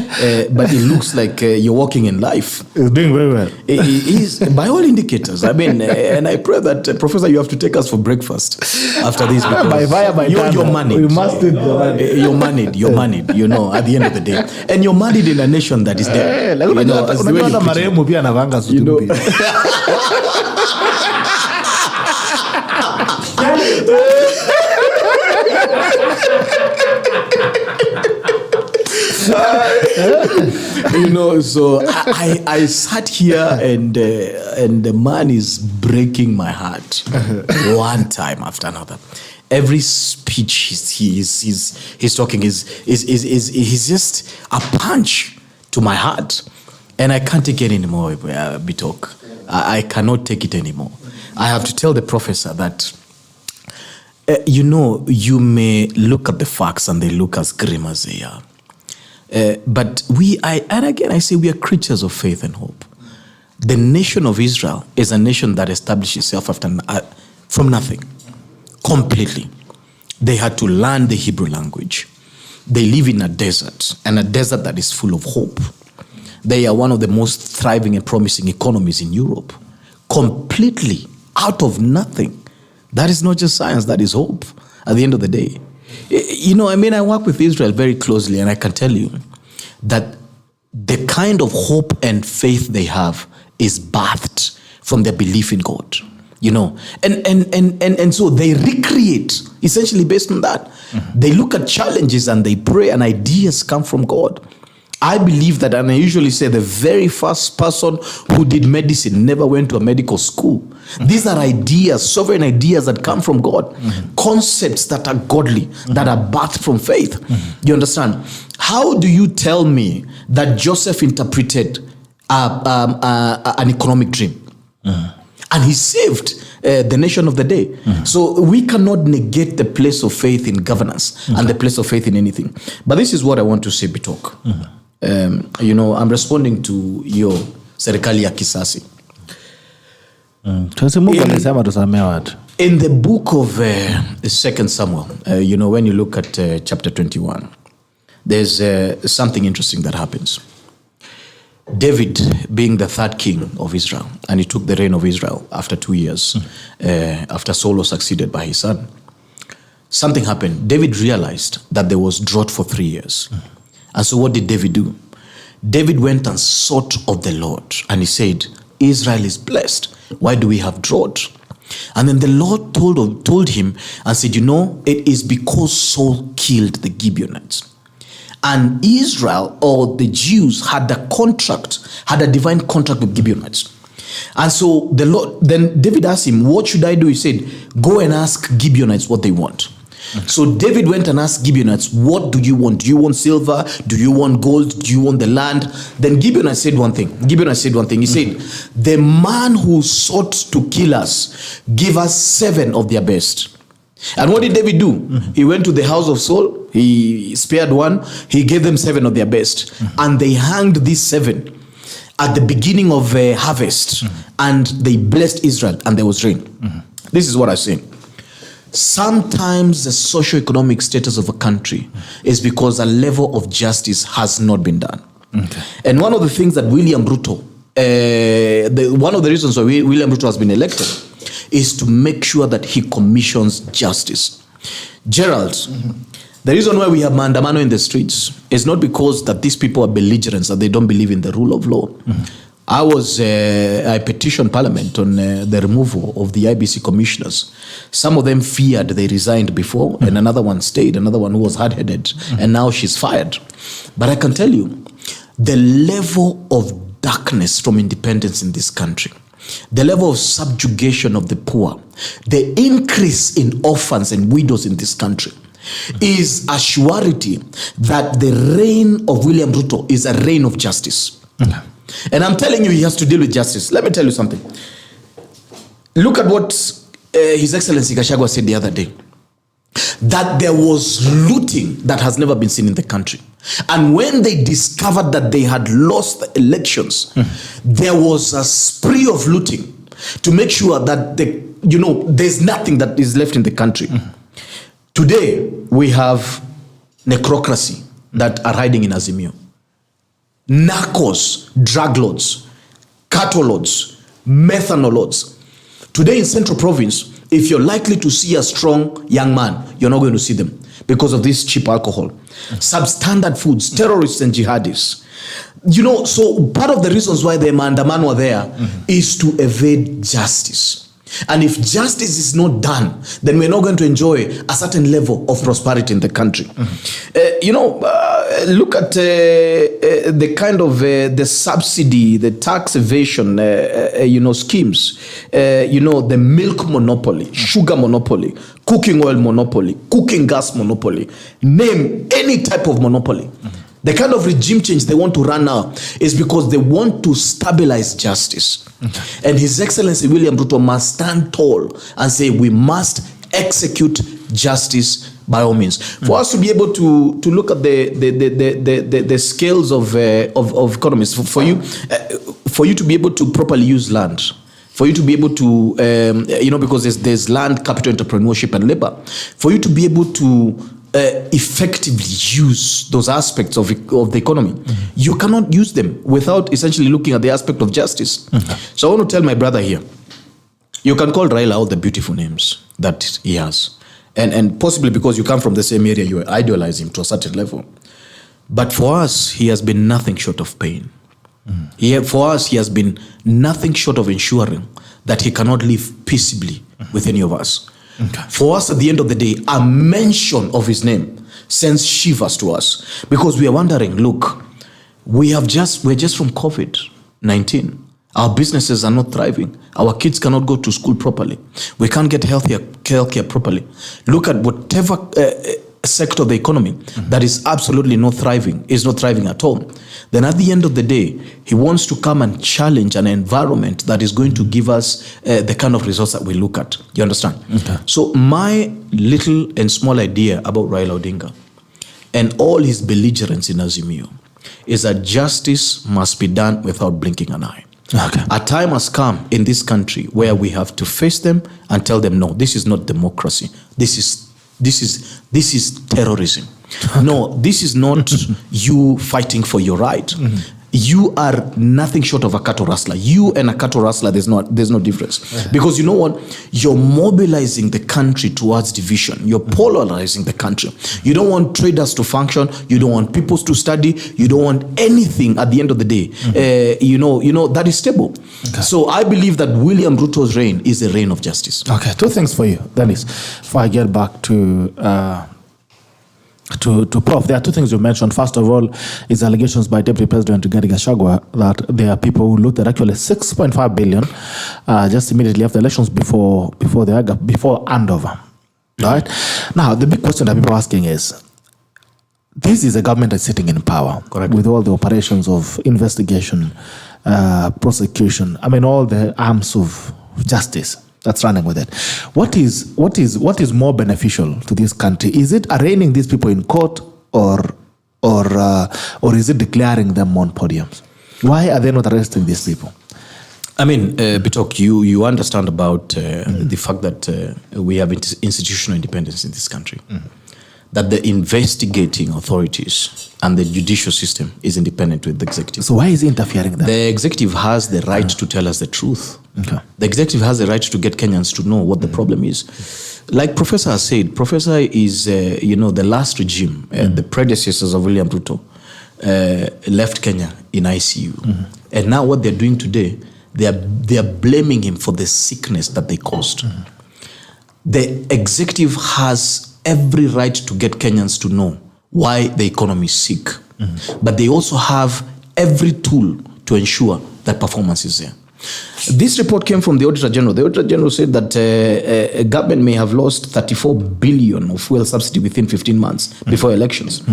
but it looks like you're walking in life. He's doing very well. He's, by all indicators. I mean, and I pray that, Professor, you have to take us for breakfast after this. Because you're moneyed. We must do the You're moneyed. You're moneyed, at the end of the day. And you're moneyed in a nation that is dead. Marehemu pia anavanga suti. So I sat here and the man is breaking my heart one time after another. Every speech he's talking is just a punch to my heart, and I can't take it anymore. Bitok, I cannot take it anymore. I have to tell the professor that. You may look at the facts and they look as grim as they are. But I say we are creatures of faith and hope. The nation of Israel is a nation that established itself from nothing, completely. They had to learn the Hebrew language. They live in a desert, and a desert that is full of hope. They are one of the most thriving and promising economies in Europe, completely out of nothing. That is not just science, that is hope at the end of the day. I work with Israel very closely, and I can tell you that the kind of hope and faith they have is birthed from their belief in God. And so they recreate essentially based on that. They look at challenges and they pray, and ideas come from God. I believe that, and I usually say the very first person who did medicine never went to a medical school. These are ideas, sovereign ideas that come from God, concepts that are godly, that are birthed from faith. You understand? How do you tell me that Joseph interpreted an economic dream? And he saved the nation of the day. So we cannot negate the place of faith in governance and the place of faith in anything. But this is what I want to say, Bitok. I'm responding to your serikali ya kisasi. In the book of 2 Samuel, when you look at chapter 21, there's something interesting that happens. David being the third king of Israel, and he took the reign of Israel after 2 years, after Saul was succeeded by his son. Something happened. David realized that there was drought for 3 years. And so what did David do? David went and sought of the Lord, and he said, Israel is blessed. Why do we have drought? And then the Lord told him and said, it is because Saul killed the Gibeonites. And Israel, or the Jews, had a divine contract with Gibeonites. And so then David asked him, what should I do? He said, go and ask Gibeonites what they want. So David went and asked Gibeonites, what do you want? Do you want silver? Do you want gold? Do you want the land? Then Gibeonites said one thing. He said, the man who sought to kill us, give us 7 of their best. And what did David do? He went to the house of Saul He spared one. He gave them 7 of their best. And they hanged these 7 at the beginning of harvest. And they blessed Israel and there was rain. This is what I say. Sometimes the socio-economic status of a country is because a level of justice has not been done. And one of the things that William Ruto, one of the reasons why William Ruto has been elected is to make sure that he commissions justice. Gerald, the reason why we have maandamano in the streets is not because that these people are belligerents, that they don't believe in the rule of law. I petitioned Parliament on the removal of the IBC commissioners. Some of them feared they resigned before, and another one stayed, another one who was hard-headed, and now she's fired. But I can tell you, the level of darkness from independence in this country, the level of subjugation of the poor, the increase in orphans and widows in this country is a surety that the reign of William Ruto is a reign of justice. And I'm telling you, he has to deal with justice. Let me tell you something. Look at what His Excellency Gachagua said the other day. That there was looting that has never been seen in the country. And when they discovered that they had lost the elections, there was a spree of looting to make sure that there's nothing that is left in the country. Today, we have necrocracy that are hiding in Azimio. Narcos, drug lords, cattle lords, methanol lords. Today in Central Province, if you're likely to see a strong young man, you're not going to see them because of this cheap alcohol. Substandard foods, terrorists and jihadists. So part of the reasons why the maandamano are there is to evade justice. And if justice is not done, then we're not going to enjoy a certain level of prosperity in the country. Look at the kind of the subsidy, the tax evasion, schemes. The milk monopoly, sugar monopoly, cooking oil monopoly, cooking gas monopoly. Name any type of monopoly. The kind of regime change they want to run now is because they want to stabilize justice. And His Excellency William Ruto must stand tall and say we must execute justice by all means. For us to be able to look at the scales of economies, for you to be able to properly use land, for you to be able to, because there's land, capital, entrepreneurship, and labor, for you to be able to effectively use those aspects of the economy, you cannot use them without essentially looking at the aspect of justice. So I want to tell my brother here, you can call Raila all the beautiful names that he has. And possibly because you come from the same area, you idealize him to a certain level. But for us, he has been nothing short of pain. For us, he has been nothing short of ensuring that he cannot live peaceably with any of us. For us, at the end of the day, a mention of his name sends shivers to us because we are wondering, look, we're just from COVID-19. Our businesses are not thriving. Our kids cannot go to school properly. We can't get healthcare properly. Look at whatever sector of the economy that is absolutely not thriving, is not thriving at all. Then at the end of the day, he wants to come and challenge an environment that is going to give us the kind of results that we look at. You understand? So my little and small idea about Raila Odinga and all his belligerence in Azimio is that justice must be done without blinking an eye. A time has come in this country where we have to face them and tell them, no, this is not democracy. This is terrorism. No, this is not you fighting for your right. You are nothing short of a cattle rustler. You and a cattle rustler, there's no difference. Because you know what? You're mobilizing the country towards division. You're polarizing the country. You don't want traders to function. You don't want people to study. You don't want anything at the end of the day. That is stable. So I believe that William Ruto's reign is a reign of justice. Okay, 2 things for you, Dennis. Before I get back to Prof, there are 2 things you mentioned. First of all, is allegations by Deputy President Rigathi Gachagua that there are people who looked at actually 6.5 billion just immediately after elections before handover. Right? Now, the big question that people are asking is, this is a government that's sitting in power. Correct. With all the operations of investigation, prosecution, all the arms of justice. that's running with it. What is more beneficial to this country? Is it arraigning these people in court or is it declaring them on podiums? Why are they not arresting these people? I mean, Bitok, you understand about the fact that we have institutional independence in this country. That the investigating authorities and the judicial system is independent with the executive. So why is he interfering then? The executive has the right to tell us the truth. Okay. The executive has the right to get Kenyans to know what the problem is. Like Professor has said, Professor is, the last regime, the predecessors of William Ruto, left Kenya in ICU. And now what they're doing today, they are blaming him for the sickness that they caused. The executive has every right to get Kenyans to know why the economy is sick. But they also have every tool to ensure that performance is there. This report came from the Auditor General. The Auditor General said that a government may have lost 34 billion of fuel subsidy within 15 months before elections,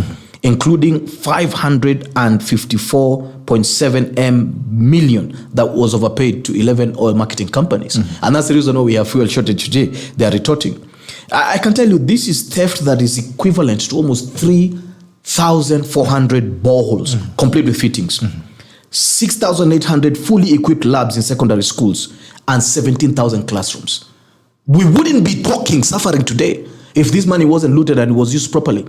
including 554.7 million that was overpaid to 11 oil marketing companies. And that's the reason why we have fuel shortage today. They are retorting. I can tell you this is theft that is equivalent to almost 3,400 boreholes, complete with fittings, 6,800 fully equipped labs in secondary schools, and 17,000 classrooms. We wouldn't be suffering today if this money wasn't looted and was used properly.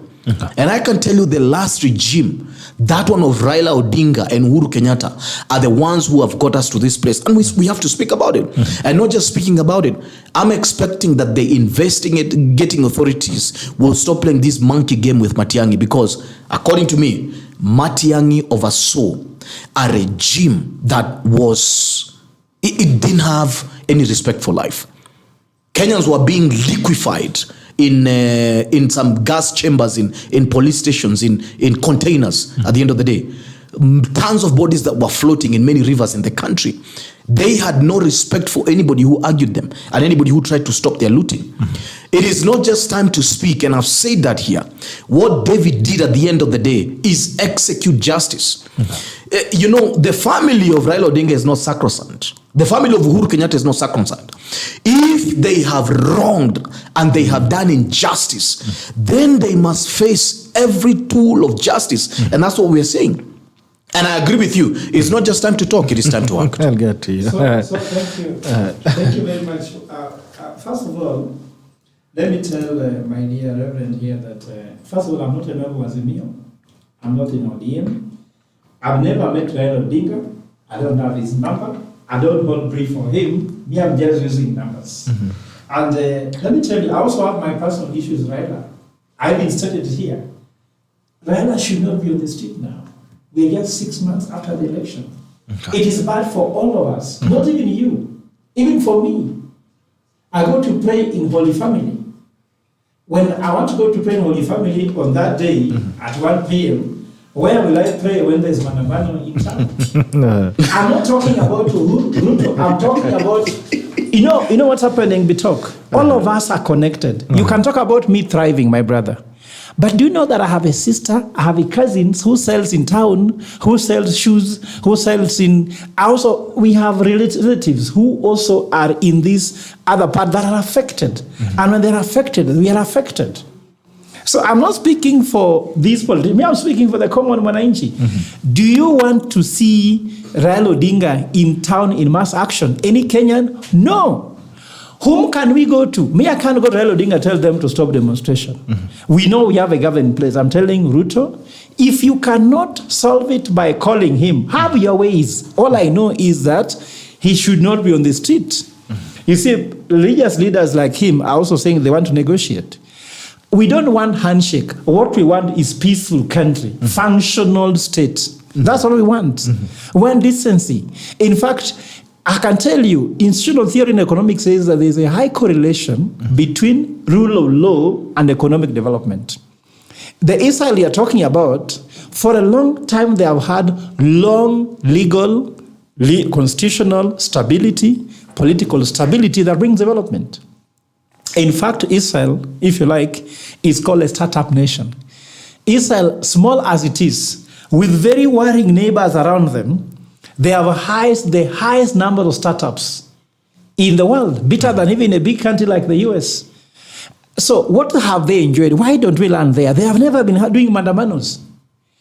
And I can tell you the last regime, that one of Raila Odinga and Uhuru Kenyatta, are the ones who have got us to this place. And we have to speak about it. And not just speaking about it. I'm expecting that the investigating authorities will stop playing this monkey game with Matiang'i, because according to me, Matiang'i oversaw a regime that it didn't have any respect for life. Kenyans were being liquefied in some gas chambers, in police stations, in containers at the end of the day. Tons of bodies that were floating in many rivers in the country. They had no respect for anybody who argued them and anybody who tried to stop their looting. It is not just time to speak, and I've said that here. What David did at the end of the day is execute justice. The family of Raila Odinga is not sacrosanct. The family of Uhuru Kenyatta is not sacrosanct. If they have wronged and they have done injustice, then they must face every tool of justice. And that's what we're saying. And I agree with you. It's not just time to talk, it is time to act. I'll get to you. So thank you. Thank you very much. First of all, let me tell my dear Reverend here that, first of all, I'm not a member of Azimio. I'm not in ODM. I've never met Raila Odinga. I don't have his number. I don't hold brief for him. Me, I'm just using numbers. And let me tell you, I also have my personal issues with Raila. I've been stated here. Raila should not be on the street now. We're just 6 months after the election. It is bad for all of us, not even you, even for me. I go to pray in Holy Family. When I want to go to pray in Holy Family on that day at 1 p.m., where will I pray when there's Manamano in town? I'm not talking about Ruto. I'm talking about, you know what's happening, Bitok? All of us are connected. You can talk about me thriving, my brother. But do you know that I have a sister, I have a cousin who sells in town, who sells shoes, who sells in... Also, we have relatives who also are in this other part that are affected. And when they're affected, we are affected. So I'm not speaking for these politicians. I'm speaking for the common Mwananchi. Do you want to see Raila Odinga in town in mass action? Any Kenyan? No. Whom can we go to? Me, I can't go to Raila Odinga and tell them to stop demonstration. We know we have a government in place. I'm telling Ruto, if you cannot solve it by calling him, have your ways. All I know is that he should not be on the street. You see, religious leaders like him are also saying they want to negotiate. We don't want handshake. What we want is peaceful country, functional state. That's what we want. We want decency. In fact, I can tell you, institutional theory in economics says that there's a high correlation between rule of law and economic development. The Israel you're talking about, for a long time they have had long legal, constitutional stability, political stability that brings development. In fact, Israel, if you like, is called a startup nation. Israel, small as it is, with very worrying neighbors around them, they have the highest number of startups in the world, better than even a big country like the US. So what have they enjoyed? Why don't we learn there? They have never been doing mandamanos.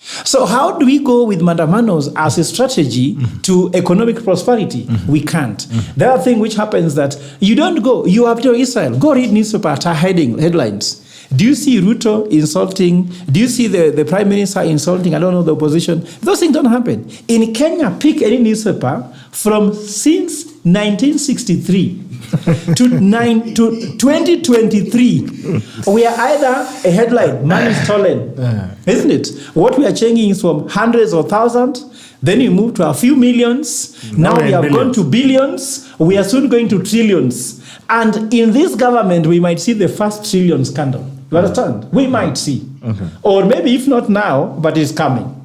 So how do we go with mandamanos as a strategy to economic prosperity? We can't. The other thing which happens that you don't go, you have to Israel, go read newspaper headlines. Do you see Ruto insulting? Do you see the Prime Minister insulting, I don't know, the opposition? Those things don't happen. In Kenya, pick any newspaper from since 1963 to 2023, we are either a headline, money stolen, isn't it? What we are changing is from hundreds of thousands, then you move to a few millions, now we have gone to billions, we are soon going to trillions. And in this government, we might see the first trillion scandal. You understand? We might see. Or maybe if not now, but it's coming.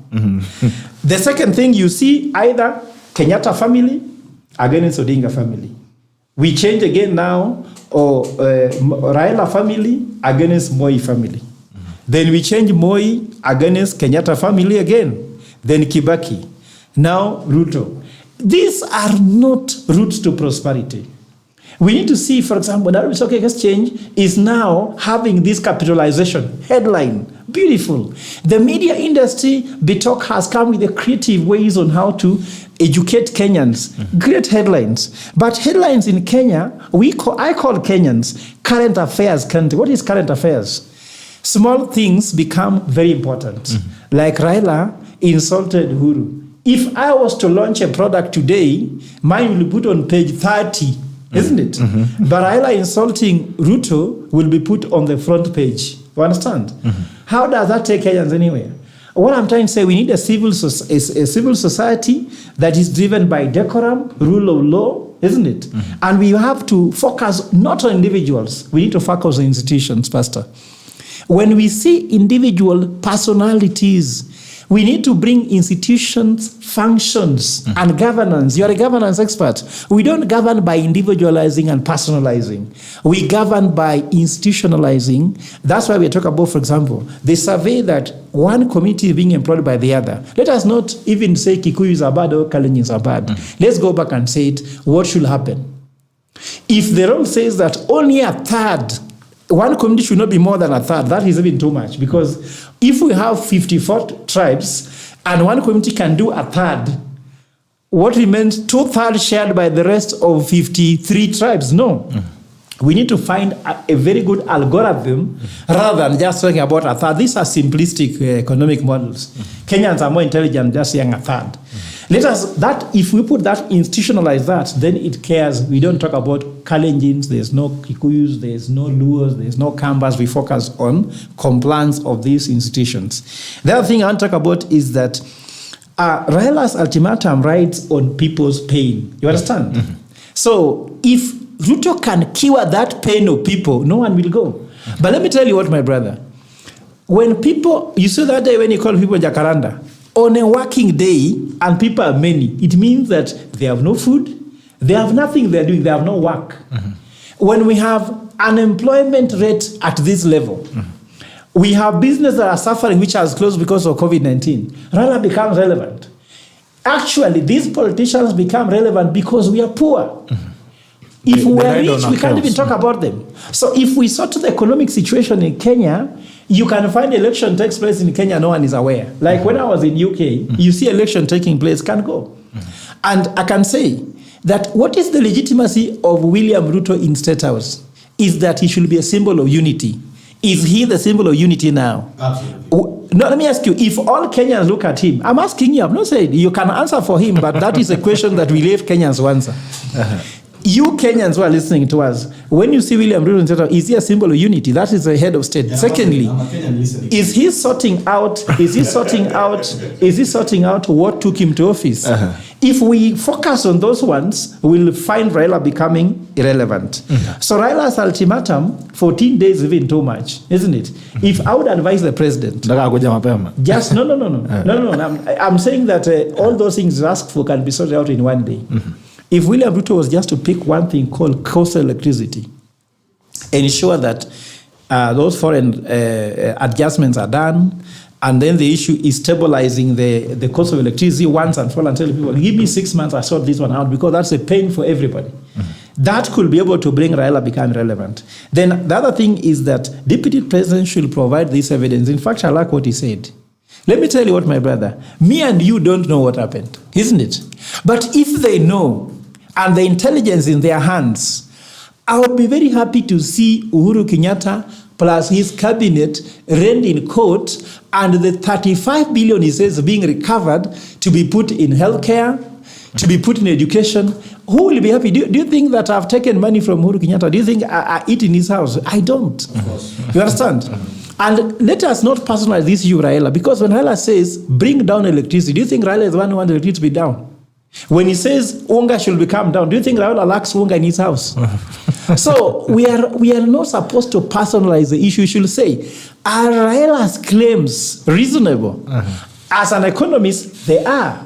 The second thing you see, either Kenyatta family against Odinga family. We change again now, or Raila family against Moi family. Then we change Moi against Kenyatta family again. Then Kibaki. Now Ruto. These are not routes to prosperity. We need to see, for example, that Stock Exchange is now having this capitalization headline. Beautiful. The media industry, Bitok has come with the creative ways on how to educate Kenyans. Great headlines. But headlines in Kenya, I call Kenyans current affairs country. What is current affairs? Small things become very important. Like Raila insulted Uhuru. If I was to launch a product today, mine will be put on page 30. Isn't it? But Raila insulting Ruto will be put on the front page. You understand? How does that take Kenyans anywhere? What I'm trying to say, we need a civil society that is driven by decorum, rule of law, isn't it? And we have to focus not on individuals. We need to focus on institutions, Pastor. When we see individual personalities, we need to bring institutions, functions, and governance. You're a governance expert. We don't govern by individualizing and personalizing. We govern by institutionalizing. That's why we talk about, for example, the survey that one committee is being employed by the other. Let us not even say Kikuyus are bad or Kalenjins are bad. Let's go back and say it. What should happen? If the rule says that only a third, one community should not be more than a third, that is even too much. Because if we have 54 tribes and one community can do a third, what remains 2/3 shared by the rest of 53 tribes? No. We need to find a very good algorithm rather than just talking about a third. These are simplistic economic models. Kenyans are more intelligent just saying a third. Let us, that if we put that, institutionalize that, then it cares. We don't talk about Kalenjins, there's no Kikuyus, there's no Luos, there's no Kambas. We focus on compliance of these institutions. The other thing I want to talk about is that Raila's ultimatum rides on people's pain. You understand? So if Ruto can cure that pain of people, no one will go. But let me tell you what, my brother. When people, you saw that day when you call people Jacaranda, on a working day, and people are many, it means that they have no food, they have nothing they're doing, they have no work. When we have unemployment rate at this level, we have businesses that are suffering, which has closed because of COVID-19, Raila becomes relevant. Actually, these politicians become relevant because we are poor. If we are rich, we can't even talk about them. So if we sort the economic situation in Kenya, you can find election takes place in Kenya, no one is aware. Like when I was in UK, you see election taking place, can't go. And I can say that what is the legitimacy of William Ruto in State House is that he should be a symbol of unity. Is he the symbol of unity now? Absolutely. No, let me ask you, if all Kenyans look at him, I'm asking you, I'm not saying you can answer for him, but that is a question that we leave Kenyans to answer. You Kenyans who are listening to us, when you see William Ruto, is he a symbol of unity? That is the head of state. Yeah, secondly, is he sorting out what took him to office? If we focus on those ones, we'll find Raila becoming irrelevant. So Raila's ultimatum, 14 days is even too much, isn't it? If I would advise the president, just no. I'm saying that all those things asked for can be sorted out in one day. If William Ruto was just to pick one thing called coastal electricity, ensure that those foreign adjustments are done, and then the issue is stabilizing the cost of electricity once and for all, and tell people, give me 6 months, I sort this one out, because that's a pain for everybody. that could be able to bring Raila become relevant. Then the other thing is that Deputy President should provide this evidence. In fact, I like what he said. Let me tell you what, my brother, me and you don't know what happened, isn't it? But if they know, and the intelligence in their hands, I would be very happy to see Uhuru Kenyatta plus his cabinet rent in court, and the 35 billion he says being recovered to be put in healthcare, to be put in education. Who will be happy? Do you think that I've taken money from Uhuru Kenyatta? Do you think I eat in his house? I don't. You understand? And let us not personalize this issue, Raila, because when Raila says bring down electricity, do you think Raila is the one who wants electricity to be down? When he says unga should become down, do you think Raila lacks unga in his house? So we are not supposed to personalize the issue. We should say, are Raila's claims reasonable? As an economist, they are.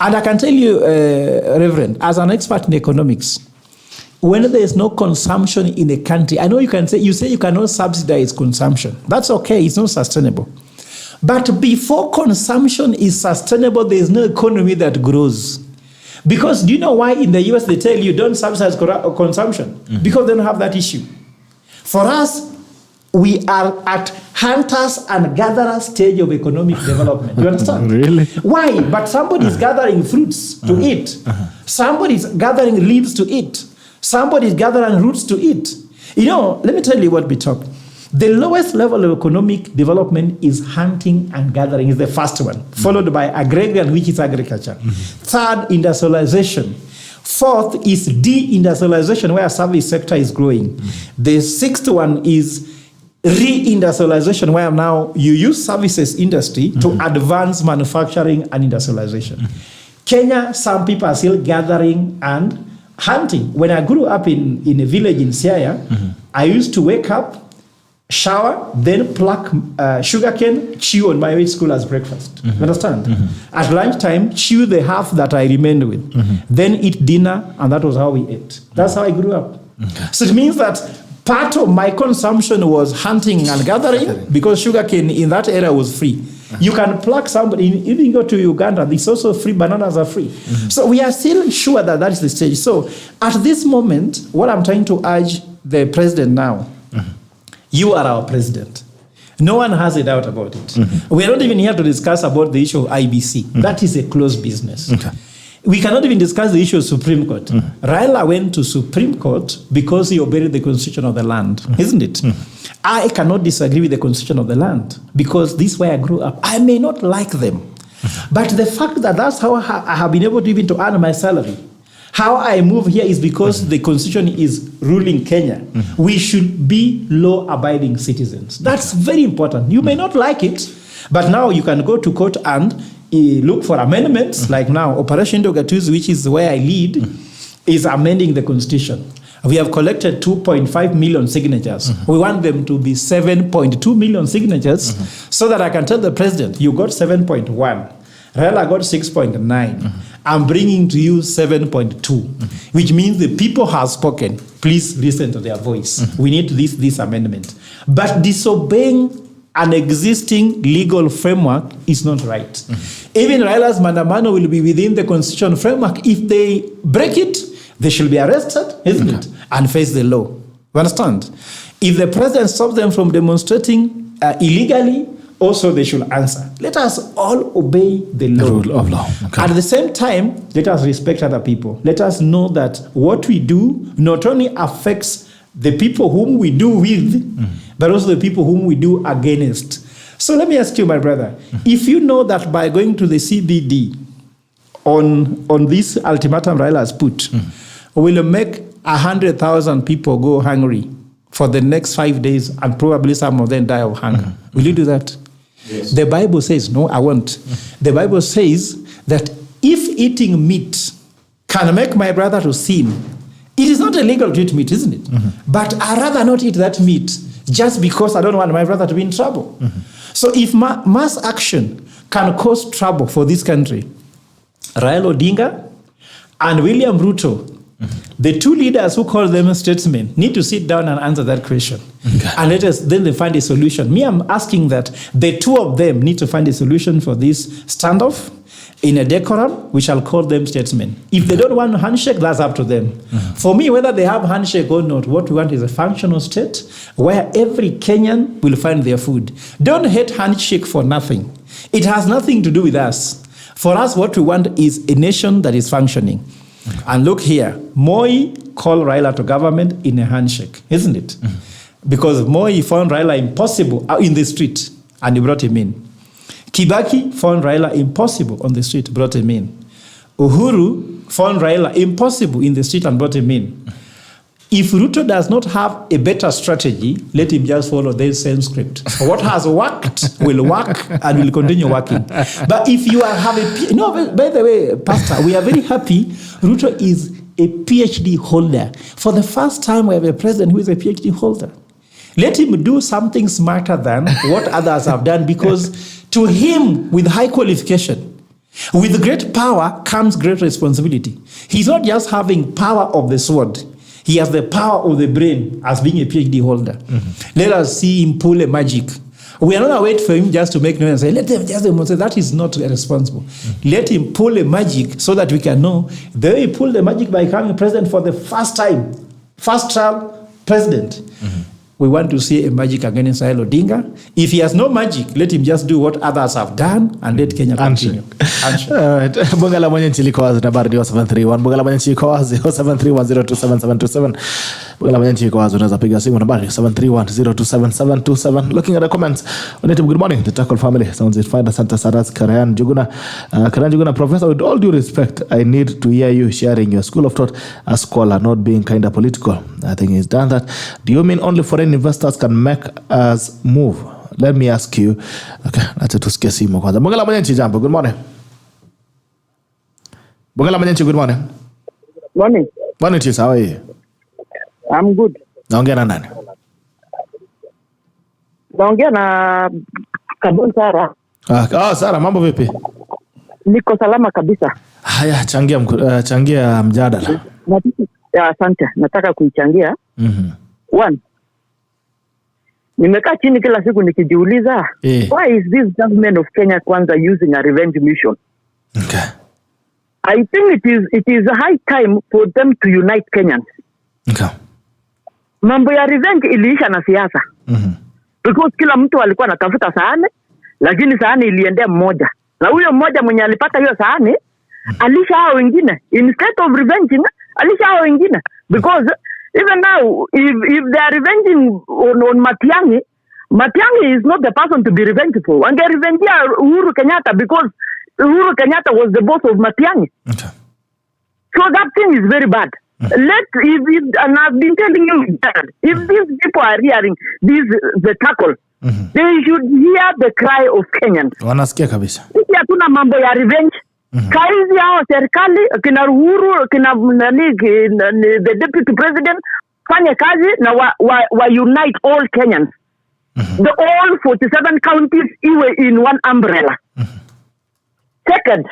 And I can tell you, Reverend, as an expert in economics, when there is no consumption in a country, I know you say you cannot subsidize consumption. That's okay, it's not sustainable. But before consumption is sustainable, there is no economy that grows. Because do you know why in the US they tell you don't subsidize consumption? Because they don't have that issue. For us, we are at hunters and gatherers stage of economic development. You understand? Really? Why? But somebody is gathering fruits to eat. Somebody is gathering leaves to eat. Somebody is gathering roots to eat. You know, let me tell you what we talk. The lowest level of economic development is hunting and gathering, is the first one, followed by agrarian, which is agriculture. Third, industrialization. Fourth is de-industrialization, where service sector is growing. The sixth one is re-industrialization, where now you use services industry to advance manufacturing and industrialization. Kenya, some people are still gathering and hunting. When I grew up in a village in Siaya, I used to wake up, shower, then pluck sugarcane, chew on my way to school as breakfast. You understand? At lunchtime, chew the half that I remained with. Then eat dinner, and that was how we ate. That's how I grew up. So it means that part of my consumption was hunting and gathering, because sugarcane in that area was free. You can pluck somebody, even go to Uganda, it's also free, bananas are free. So we are still sure that that is the stage. So at this moment, what I'm trying to urge the president now, you are our president. No one has a doubt about it. We are not even here to discuss about the issue of IBC. That is a closed business. We cannot even discuss the issue of Supreme Court. Raila went to Supreme Court because he obeyed the constitution of the land, isn't it? I cannot disagree with the constitution of the land, because this is where I grew up. I may not like them, but the fact that that's how I have been able to even to earn my salary, how I move here, is because the constitution is ruling Kenya. We should be law-abiding citizens. That's very important. You may not like it, but now you can go to court and look for amendments. Like now, Operation Dogatuzi, which is where I lead, is amending the constitution. We have collected 2.5 million signatures. We want them to be 7.2 million signatures, so that I can tell the president, you got 7.1. Raila got 6.9. I'm bringing to you 7.2, which means the people have spoken. Please listen to their voice. We need this amendment. But disobeying an existing legal framework is not right. Even Raila's mandamano will be within the constitutional framework. If they break it, they should be arrested, isn't it? And face the law. You understand? If the president stops them from demonstrating illegally, also they should answer. Let us all obey the law. The rule of law. Okay. At the same time, let us respect other people. Let us know that what we do not only affects the people whom we do with, but also the people whom we do against. So let me ask you, my brother, if you know that by going to the CBD on this ultimatum Raila has put, will make 100,000 people go hungry for the next 5 days, and probably some of them die of hunger. Will you do that? Yes. The Bible says, no, I won't. The Bible says that if eating meat can make my brother to sin, it is not illegal to eat meat, isn't it? But I'd rather not eat that meat just because I don't want my brother to be in trouble. So if mass action can cause trouble for this country, Raila Odinga and William Ruto, The two leaders who call them statesmen need to sit down and answer that question. Okay. And then they find a solution. Me, I'm asking that the two of them need to find a solution for this standoff in a decorum. We shall call them statesmen. If they don't want a handshake, that's up to them. For me, whether they have handshake or not, what we want is a functional state where every Kenyan will find their food. Don't hate handshake for nothing. It has nothing to do with us. For us, what we want is a nation that is functioning. Okay. And look here, Moi called Raila to government in a handshake, isn't it? Because Moi found Raila impossible in the street and he brought him in. Kibaki found Raila impossible on the street, brought him in. Uhuru found Raila impossible in the street and brought him in. If Ruto does not have a better strategy, let him just follow the same script. What has worked will work and will continue working. But if you have by the way, Pastor, we are very happy Ruto is a PhD holder. For the first time, we have a president who is a PhD holder. Let him do something smarter than what others have done, because to him, with high qualification, with great power comes great responsibility. He's not just having power of the sword. He has the power of the brain as being a PhD holder. Let us see him pull a magic. We are not going to wait for him just to make noise and say, let them just demonstrate. That is not responsible. Let him pull a magic so that we can know. The way he pulled the magic by becoming president for the first time, first term president. We want to see a magic against Raila Odinga. If he has no magic, let him just do what others have done and let Kenya continue. Bunga la mwenye nchini kwa wazi nambari ni 0731. Bunga la mwenye nchini kwa wazi 0731027727. Bunga la mwenye nchini kwa wazi unaweza piga simu nambari 0731027727. Looking at the comments. Onetim, good morning. The Tackle family sounds it fine. Santa Saras Karayan Juguna. Karayan Juguna, Professor, with all due respect, I need to hear you sharing your school of thought as scholar, not being kind of political. I think he's done that. Do you mean only foreign investors can make us move? Let me ask you. Okay, let's tusikie simu kwanza. Bongela Manyanchi, jambo. Good morning. Bongela Manyanchi, good morning. Morning. Morning, Chis. How are you? I'm good. Naongea na nani? Naongea na Kabon Sara. Sara, mambo vipi? Niko salama kabisa. Haya, changia mjadala. Asante. Nataka kuichangia. One. Nimekaa chini kila siku nikijiuliza, why is this government of Kenya kwanza using a revenge mission? Okay. I think it is a high time for them to unite Kenyans. Okay. Mambo ya revenge iliisha na siasa. Because kila mtu alikuwa anatafuta sahani, lakini sahani iliendea mmoja. Na huyo mmoja mwenye alipata hiyo sahani, alisha hao wengine. Instead of revenging, alisha hao wengine. Because even now, if they are revenging on Matiang'i is not the person to be revengeful. And they revenge Uhuru Kenyatta because Uhuru Kenyatta was the boss of Matiang'i. Okay. So that thing is very bad. And I've been telling you that if these people are hearing the tackle, they should hear the cry of Kenyans. Wanasikia kabisa. Sisi hatuna mambo ya revenge. Kaizi hao serikali kina Uhuru kina the deputy president fanya kazi na wa unite all Kenyans. The all 47 counties iwe in one umbrella. Second,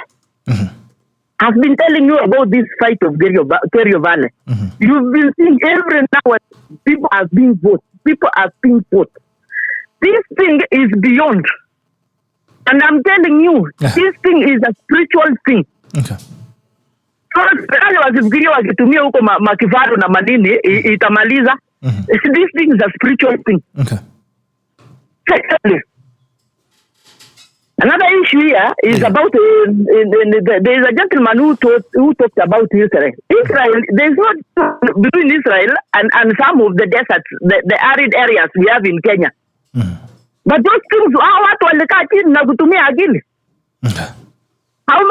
I've been telling you about this fight of Kerio Valley. You've been seeing every now people are being voted. People are being voted. This thing is beyond. And I'm telling you, this thing is a spiritual thing. Okay. Serikali wakifikiria wakitumia huko makifaru na manini itamaliza. This thing is a spiritual thing. Okay. Secondly, another issue here is about there is a gentleman who talked about Israel. There is not between Israel and some of the deserts, the arid areas we have in Kenya. But those things, watu walikaa chini na kutumia akili. Okay. How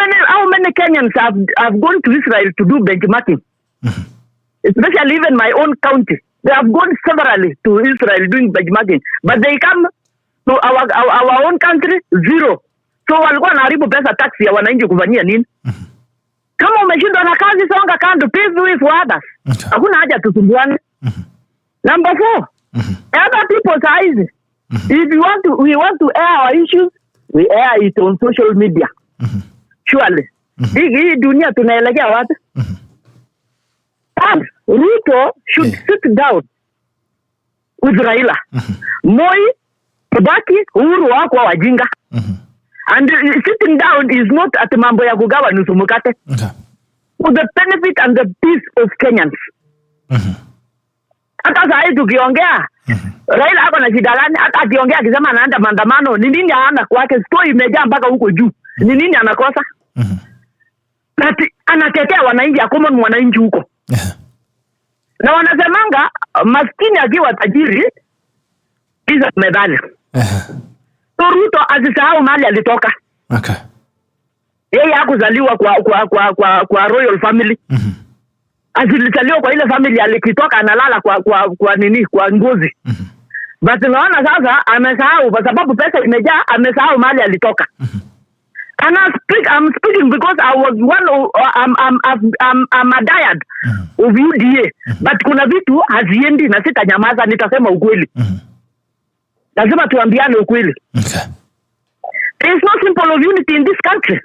many Kenyans have gone to Israel to do benchmarking? Especially even my own county. They have gone severally to Israel doing benchmarking. But they come to our own country, zero. So walikuwa wanaharibu pesa taxi ya wananchi kufanyia nini? Kama umeshindwa na kazi, songa kando, pave way for others. Hakuna haja tusumbuane. Number 4, other people's eyes. If we want to air our issues, we air it on social media. Surely. Hii dunia tunaelekea wapi? Ruto should sit down with Raila. Moi, Kibaki, Uhuru wako wajinga. And sitting down is not at mambo ya kugawa nusu mkate. For the benefit and the peace of Kenyans. Hata saa hii tukiongea, Raila hako na shida gani? Hata akiongea akisema anaenda maandamano, ni nini hana kwake? Story imejaa mpaka huko juu. Ni nini anakosa? Anatetea wananchi, common mwananchi huko. Na wanasemanga maskini akiwa tajiri hizo medali. So Ruto asisahau mahali alitoka. Okay. Yeye hakuzaliwa kwa royal family. Alizaliwa kwa ile family alikitoka analala kwa nini kwa ngozi. But naona sasa amesahau kwa sababu pesa imejaa, amesahau mahali alitoka. And I'm speaking because I was I'm a diet of UDA. But kuna vitu haziendi na sitanyamaza, nitasema ukweli. Lazima tuambiane ukweli. Okay. There is no symbol of unity in this country.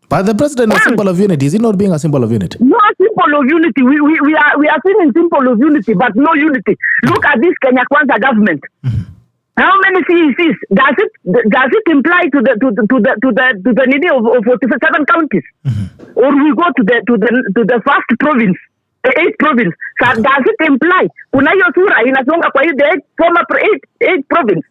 But the president is a symbol of unity. Is he not being a symbol of unity? No symbol of unity. We are seeing symbol of unity, but no unity. Look at this Kenya Kwanza government. How many CECs does it imply to the needy of 47 counties? Or we go to the first province, the 8th province? So does it imply? Kuna hiyo sura inasonga kwa the former 8th province?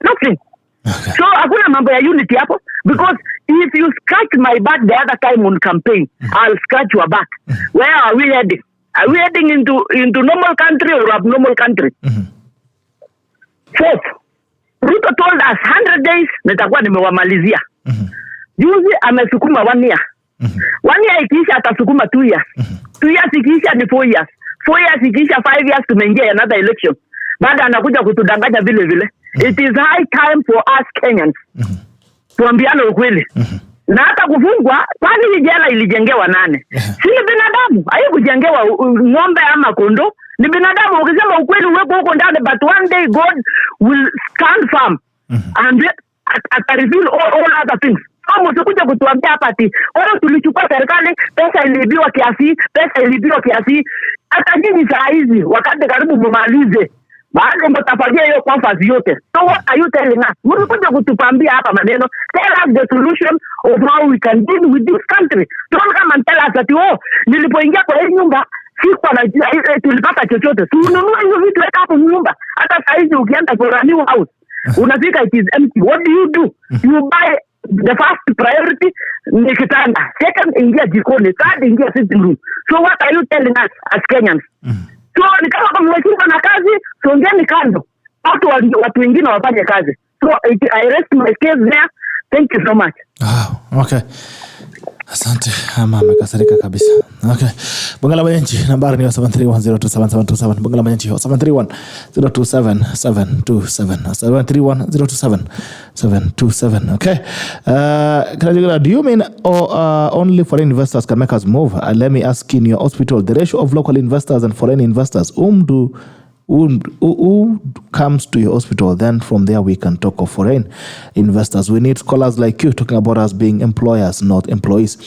Nothing. Okay. So hakuna mambo ya unity hapo, because if you scratch my back the other time on campaign, I'll scratch your back. Where are we heading? Are we heading into normal country or abnormal country? Fourth, Ruto told us 100 days nitakuwa nimewamalizia. Juzi amesukuma 1 year. 1 year ikiisha atasukuma 2 years. 2 years ikiisha ni 4 years. 4 years ikiisha 5 years tumeingia another election. Baada anakuja kutudanganya vile vile. It is high time for us Kenyans. Tuambiane ukweli. Na hata kufungwa, kwani jela ilijengewa nane? Si binadamu, haikujengewa ng'ombe ama kondo. Ni binadamu. Ukisema ukweli uweko huko ndani, but one day God will stand firm and reveal all other things. Kama usikuja kutuambia hapa ati tulichukua serikali, pesa iliibiwa kiasi. Hata nyinyi saa hizi wakati karibu mumalize, baada mtafagia hiyo conference yote. So what are you telling us? Mnakuja kutupambia hapa maneno. Tell us the solution of how we can deal with this country. Don't come and tell us that nilipoingia kwa hii nyumba sikuwa na tulipata chochote. Tununua hizo vitu weka hapo nyumba. Hata saa hizi ukienda for a new house, unafika it is empty. What do? You buy the first priority ni kitanda. Second, ingia jikoni. Third, ingia sitting room. So what are you telling us as Kenyans? So ni kama mmeshindwa na kazi, songeni kando. Watu wengine wafanye kazi. So I rest my case there. Thank you so much. Okay. Asante. Ama amekasirika kabisa. Okay. Bungala Mwananchi, nambari ni 731027727. Bungala Mwananchi 731027727. 731027727. Okay. Do you mean only foreign investors can make us move? Let me ask, in your hospital, the ratio of local investors and foreign investors, who comes to your hospital? Then from there we can talk of foreign investors. We need scholars like you talking about us being employers, not employees.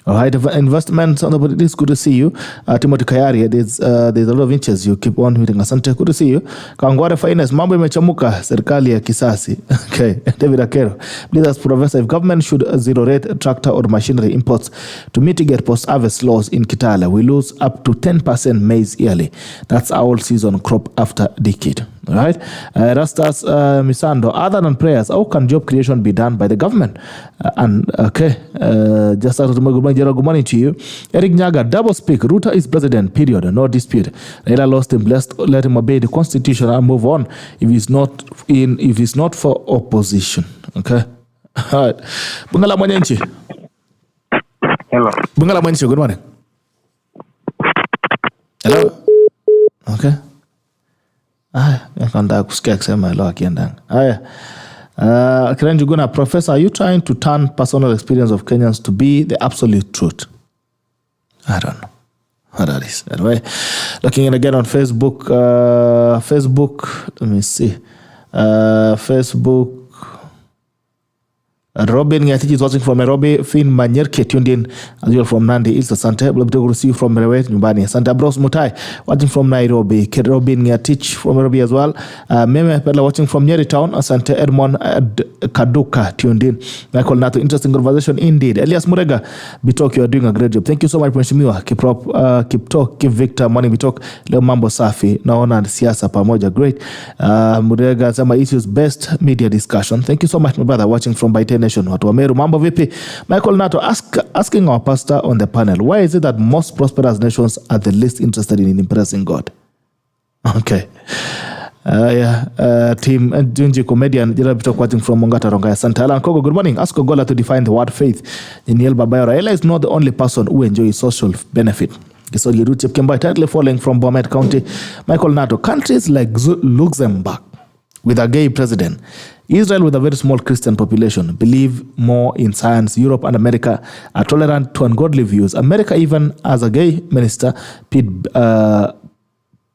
All right, investments on the body. It's good to see you. Timothy Kayari, there's a lot of interest. You keep on meeting. Asante, good to see you. Kangware Finance, mambo imechamuka, serikali ya kisasi. Okay, David Akero, please ask Professor if government should zero rate tractor or machinery imports to mitigate post-harvest loss in Kitale. We lose up to 10% maize yearly. That's our all-season crop after decade. All right, Rastas Misando, other than prayers, how can job creation be done by the government? Just out of good morning to you. Eric Nyaga, double speak. Ruto is president, period. No dispute. Raila lost him. Let him obey the constitution and move on if he's not for opposition. Okay. All right. Bungala Mwananchi. Hello. Bungala Mwananchi, good morning. Hello. Okay. Nataka kusikia kusema hello akienda. Haya. Kiran Juguna, Professor, are you trying to turn personal experience of Kenyans to be the absolute truth? I don't know how that is. Anyway, looking in again on Facebook. Let me see. Facebook. Robin Ngatich is watching from Nairobi. Finn Manyerke tuned in as well from Nandi East. Asante. We'll be see you from Mewet nyumbani. Asante. Bros Mutai watching from Nairobi. Robin Ngatich from Nairobi as well. Meme Pedla watching from Nyeri Town. Asante. Edmond Kaduka tuned in. Michael Nato, interesting conversation indeed. Elias Murega Bitok, you are doing a great job. Thank you so much Mheshimiwa. Keep Victor Morning Bitok. Leo mambo safi. Naona siasa pamoja. Great. Murega sema issues best media discussion. Thank you so much my brother watching from Baite Nation. Watu wa Meru mambo vipi? Michael Nato asking our pastor on the panel, why is it that most prosperous nations are the least interested in impressing God? Okay. Team Junji comedian Gerald Bitok watching from Mongata Rongai. Santa Alan Kogo, good morning. Ask Ogola to define the word faith. Daniel Babayo. Raila is not the only person who enjoys social benefit. So you do Chip Kemba tightly falling from Bomet County. Michael Nato, countries like Luxembourg with a gay president, Israel with a very small Christian population, believe more in science. Europe and America are tolerant to ungodly views. America even as a gay minister, Pete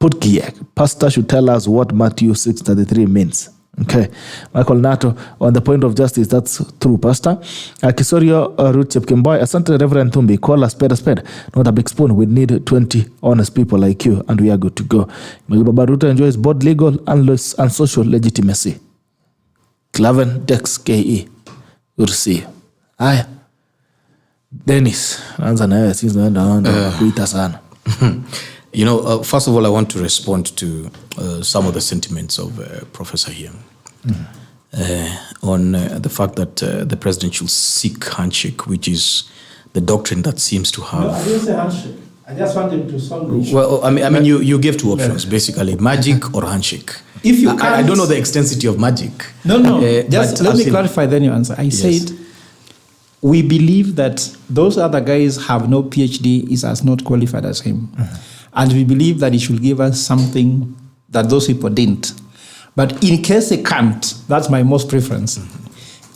Putkiek, pastor should tell us what Matthew 6:33 means. Okay, Michael Nato on the point of justice, that's true, Pastor. Kisorio Ruth Chepkemboy, Asante Reverend Nthumbi, call a spade, not a big spoon. We need 20 honest people like you, and we are good to go. Baba Ruto enjoys both legal and social legitimacy. Claven Dex KE, we'll see. Aya, Dennis, anza na wewe, since naenda kuita sana. You know, first of all, I want to respond to some of the sentiments of Professor here on the fact that the president should seek handshake, which is the doctrine that seems to have... No, I didn't say handshake. I just want him to solve the issue. Well, I mean, you gave two options, basically, magic or handshake. If you I don't know the extensity of magic. No. Just let me clarify, then you answer. I said, we believe that those other guys have no PhD, is as not qualified as him. And we believe that he should give us something that those people didn't. But in case he can't, that's my most preference.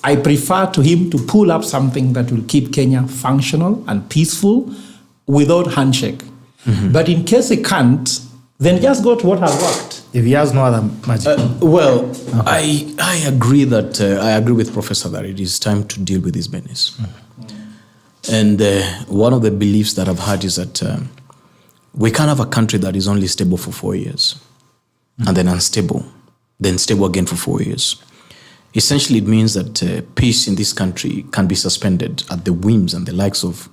I prefer to him to pull up something that will keep Kenya functional and peaceful without handshake. But in case he can't, then just go to what has worked. If he has no other magic. I agree that I agree with Professor that it is time to deal with this business. And one of the beliefs that I've had is that we can't have a country that is only stable for 4 years and then unstable, then stable again for 4 years. Essentially, it means that peace in this country can be suspended at the whims and the likes of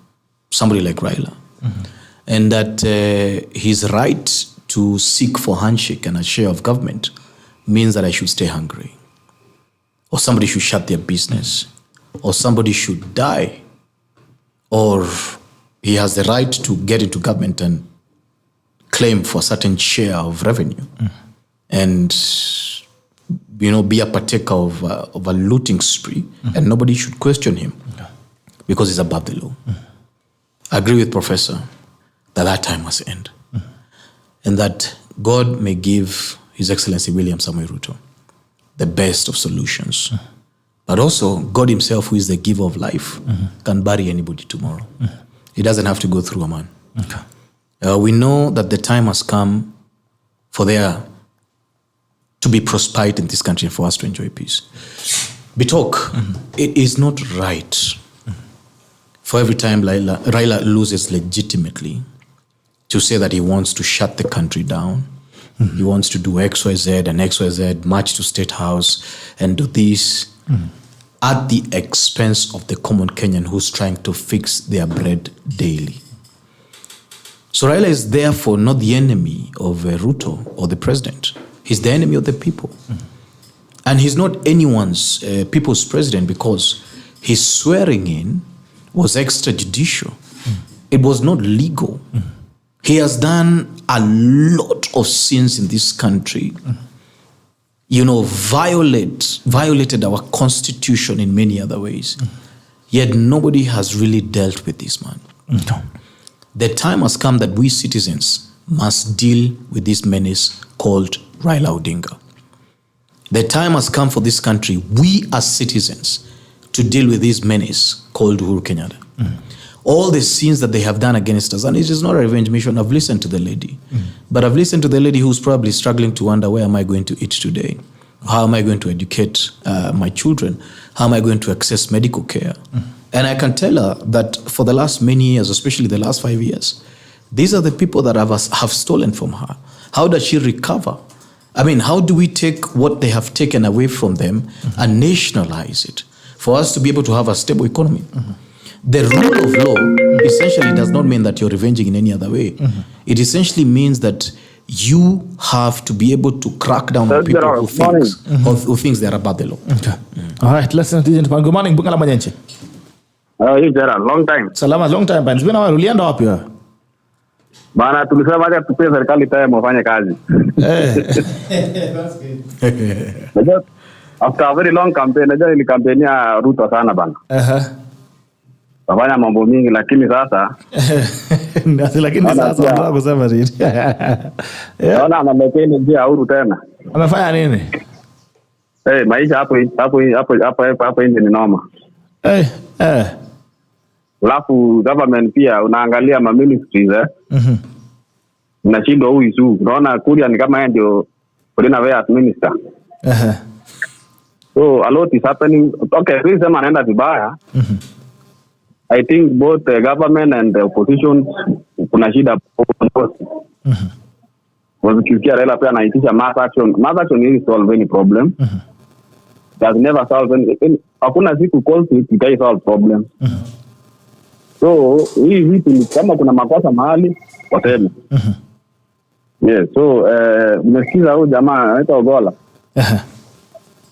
somebody like Raila. And that his right to seek for handshake and a share of government means that I should stay hungry, or somebody should shut their business, or somebody should die, or he has the right to get into government and claim for a certain share of revenue and, you know, be a partaker of a looting spree, and nobody should question him because he's above the law. I agree with Professor that time must end, and that God may give His Excellency William Ruto the best of solutions. But also, God himself, who is the giver of life, can bury anybody tomorrow. He doesn't have to go through a man. We know that the time has come for there to be prosperity in this country and for us to enjoy peace. Bitok, it is not right for every time Raila loses legitimately to say that he wants to shut the country down. He wants to do XYZ and XYZ, march to State House and do this at the expense of the common Kenyan who's trying to fix their bread daily. So Raila is therefore not the enemy of Ruto or the president. He's the enemy of the people. And he's not anyone's people's president because his swearing in was extrajudicial. It was not legal. He has done a lot of sins in this country. You know, violated our constitution in many other ways. Yet nobody has really dealt with this man. The time has come that we citizens must deal with this menace called Raila Odinga. The time has come for this country, we as citizens, to deal with this menace called Uhuru Kenyatta. All the sins that they have done against us, and it is not a revenge mission. I've listened to the lady, but I've listened to the lady who's probably struggling to wonder, where am I going to eat today? How am I going to educate my children? How am I going to access medical care? And I can tell her that for the last many years, especially the last 5 years, these are the people that have stolen from her. How does she recover? I mean, how do we take what they have taken away from them and nationalize it for us to be able to have a stable economy? The rule of law essentially does not mean that you're revenging in any other way. It essentially means that you have to be able to crack down on people who thinks they're above the law. Okay. All right, let's continue. Good morning, Bungala Manyanchi. You Gerald, long time. Salama, long time. It's been a while. Ulienda wapi wewe? Bana tulisema acha tupe serikali time wafanye kazi. That's good. After a very long campaign, ile campaign ya Ruto sana bana. Wafanya mambo mingi lakini sasa sasa kusema nini? Naona anamletea njia huru tena. Amefanya nini? Maisha hapo nje ni noma. Alafu government pia unaangalia ma ministries unashindwa huyu su. Unaona Kuria ni kama yeye ndio foreign affairs minister. So a lot is happening. Okay, sisi sema anaenda vibaya. I think both the government and the opposition kuna shida. Wakifikia Raila pia anaitisha mass action. Mass action is solve any problem. Does never solve any. Hakuna siku conflict ikai solve problem. So hii vitu ni kama kuna makosa mahali waseme. Yes, so nimesikiza huyu jamaa anaitwa Ogola.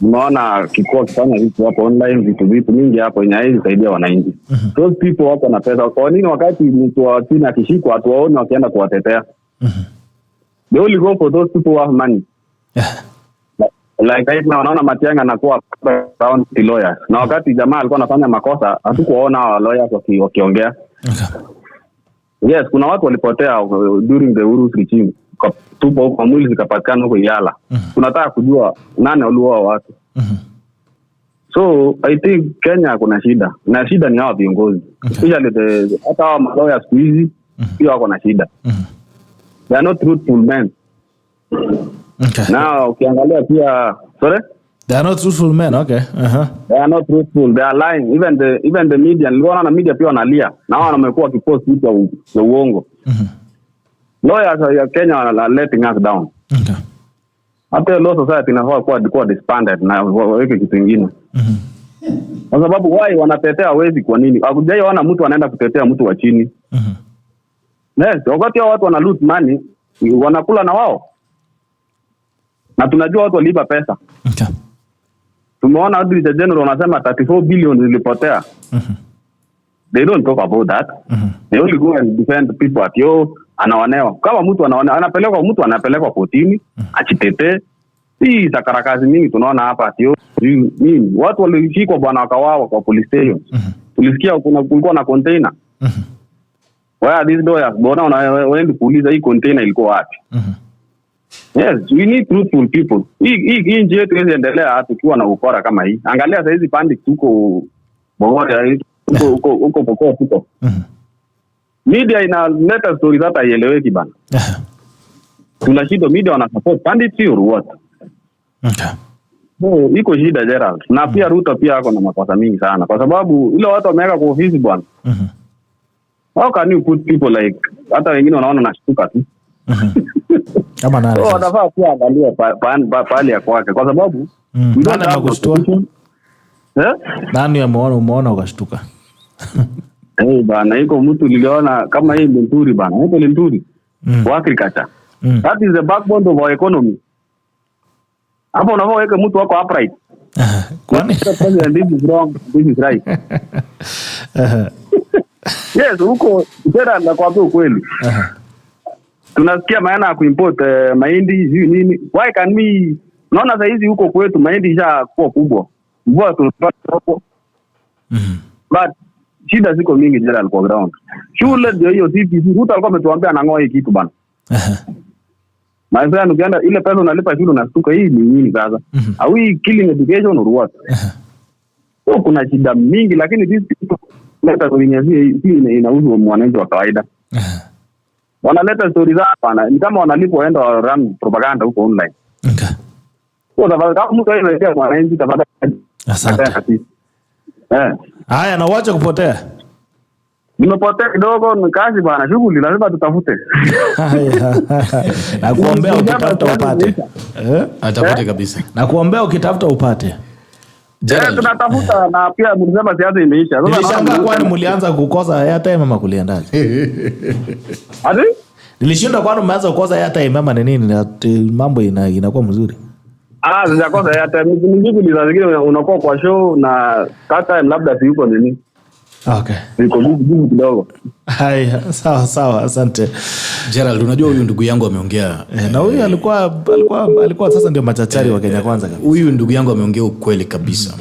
Unaona kikao kifanya vitu hapo online, vitu mingi hapo inaweza kusaidia wananchi. Those people wako na pesa. Kwa nini wakati mtu wa chini akishikwa watu waone wakienda kuwatetea? They only go for those people who have money. Like right now naona Matiang'i anakuwa around the lawyers. Na wakati jamaa alikuwa anafanya makosa, hatukuona hao lawyers wakiongea. Yes, kuna watu walipotea during the Uhuru regime. Tupo kwa mwili zikapatikana huko Yala. Tunataka kujua nani waliua watu. So I think Kenya kuna shida. Na shida ni hao viongozi. Especially hata hao lawyers squeeze pia wako na shida. They are not truthful men. Now ukiangalia pia they are not truthful men. Okay. They are not truthful. They are lying. Even the media, niliona na media pia wanalia. Na wao wamekuwa kipost vitu vya uongo. Lawyers ya Kenya are letting us down. Hata law society inafaa kuwa disbanded na waweke kitu kingine. Kwa sababu why wanatetea wezi kwa nini? Hakujaiona mtu anaenda kutetea mtu wa chini. Yes, wakati hao watu wana loot money, wanakula na wao. Na tunajua watu waliiba pesa. Tumeona Auditor General anasema 34 billion zilipotea. They don't talk about that. They only go and defend people at anaonewa. Kama mtu anapelekwa kotini, achitetee. Hii sakarakazi mingi tunaona hapa at nini? Watu walishikwa bwana wakawawa kwa police station. Tulisikia kulikuwa na container. Where are these lawyers? Bona wanaenda kuuliza hii container ilikuwa wapi? Yes, we need truthful people. Hii nje yetu iendelea tukiwa na ukora kama hii. Angalia sasa hizi bandits huko Bogora, huko Pokot. Media inaleta stories hata haieleweki bana. Tunashindwa media wana support bandits or what? So iko shida Gerald. Na pia Ruto pia ako na makosa mingi sana kwa sababu ile watu wameweka kwa ofisi bwana. How can you put people like hata wengine wanaona nashtuka tu. Kama nani? So wanafaa pia angalia pale ya kwake kwa sababu nani amekushtua? Nani umeona ukashtuka? Bana iko mtu niliona kama hii Nthumbi bana. Iko Nthumbi. Wa agriculture. That is the backbone of our economy. Hapo unaweka mtu wako upright. Kwani this is wrong, this is right. Yes, huko tena nakwambia ukweli. Tunasikia maana ya kuimport mahindi nini? Why can we? Naona sasa hizi huko kwetu mahindi ishakuwa kubwa. Mvua tunapata huko. But shida ziko mingi Gerald kwa ground. Shule ndio hiyo CPC Ruto alikuwa ametuambia anangoa hii kitu bana. Maana ukienda ile pesa unalipa shule unastuka hii ni nini sasa? Are we killing education or what? So kuna shida mingi lakini these people leta kulinyazia hii inauzwa mwananchi wa kawaida. Wanaleta stories hapa na ni kama wanalipo waenda run propaganda huko online. Kwa sababu kama mtu anaelekea mwananchi tafadhali. Asante. Haya, na wacha kupotea. Nimepotea kidogo, ni kazi bwana, shughuli lazima tutafute. Na kuombea ukitafuta upate. Atafute kabisa. Na kuombea ukitafuta upate. Tunatafuta na pia mlisema siasa imeisha. Nilishangaa kwani mlianza kukosa airtime ama kuliendaje? Ati? Nilishinda kwani mmeanza kukosa airtime ama ni nini? Mambo inakuwa mzuri. Sijakosa airtime. Ni za zingine unakuwa kwa show na time labda si yuko nini. Okay. Niko busy kidogo. Haya, sawa, asante. Gerald, unajua huyu ndugu yangu ameongea na huyu alikuwa sasa ndio machachari wa Kenya Kwanza kabisa. Huyu ndugu yangu ameongea ukweli kabisa.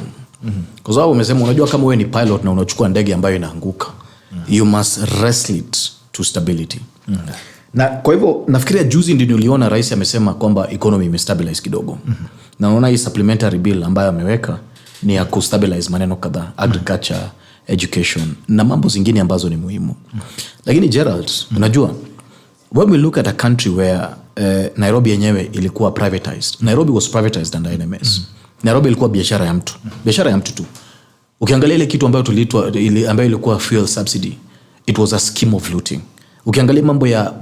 Kwa sababu umesema unajua kama wewe ni pilot na unachukua ndege ambayo inaanguka, you must wrestle it to stability. Na kwa hivyo nafikiria juzi ndio niliona rais amesema kwamba economy imestabilize kidogo. Na naona hii supplementary bill ambayo ameweka ni ya kustabilize maneno kadhaa, agriculture, education na mambo zingine ambazo ni muhimu. Lakini Gerald, unajua when we look at a country where Nairobi yenyewe ilikuwa privatized. Nairobi was privatized under NMS. Nairobi ilikuwa biashara ya mtu. Biashara ya mtu tu. Ukiangalia ile kitu ambayo ambayo ilikuwa fuel subsidy, it was a scheme of looting. Ukiangalia mambo ya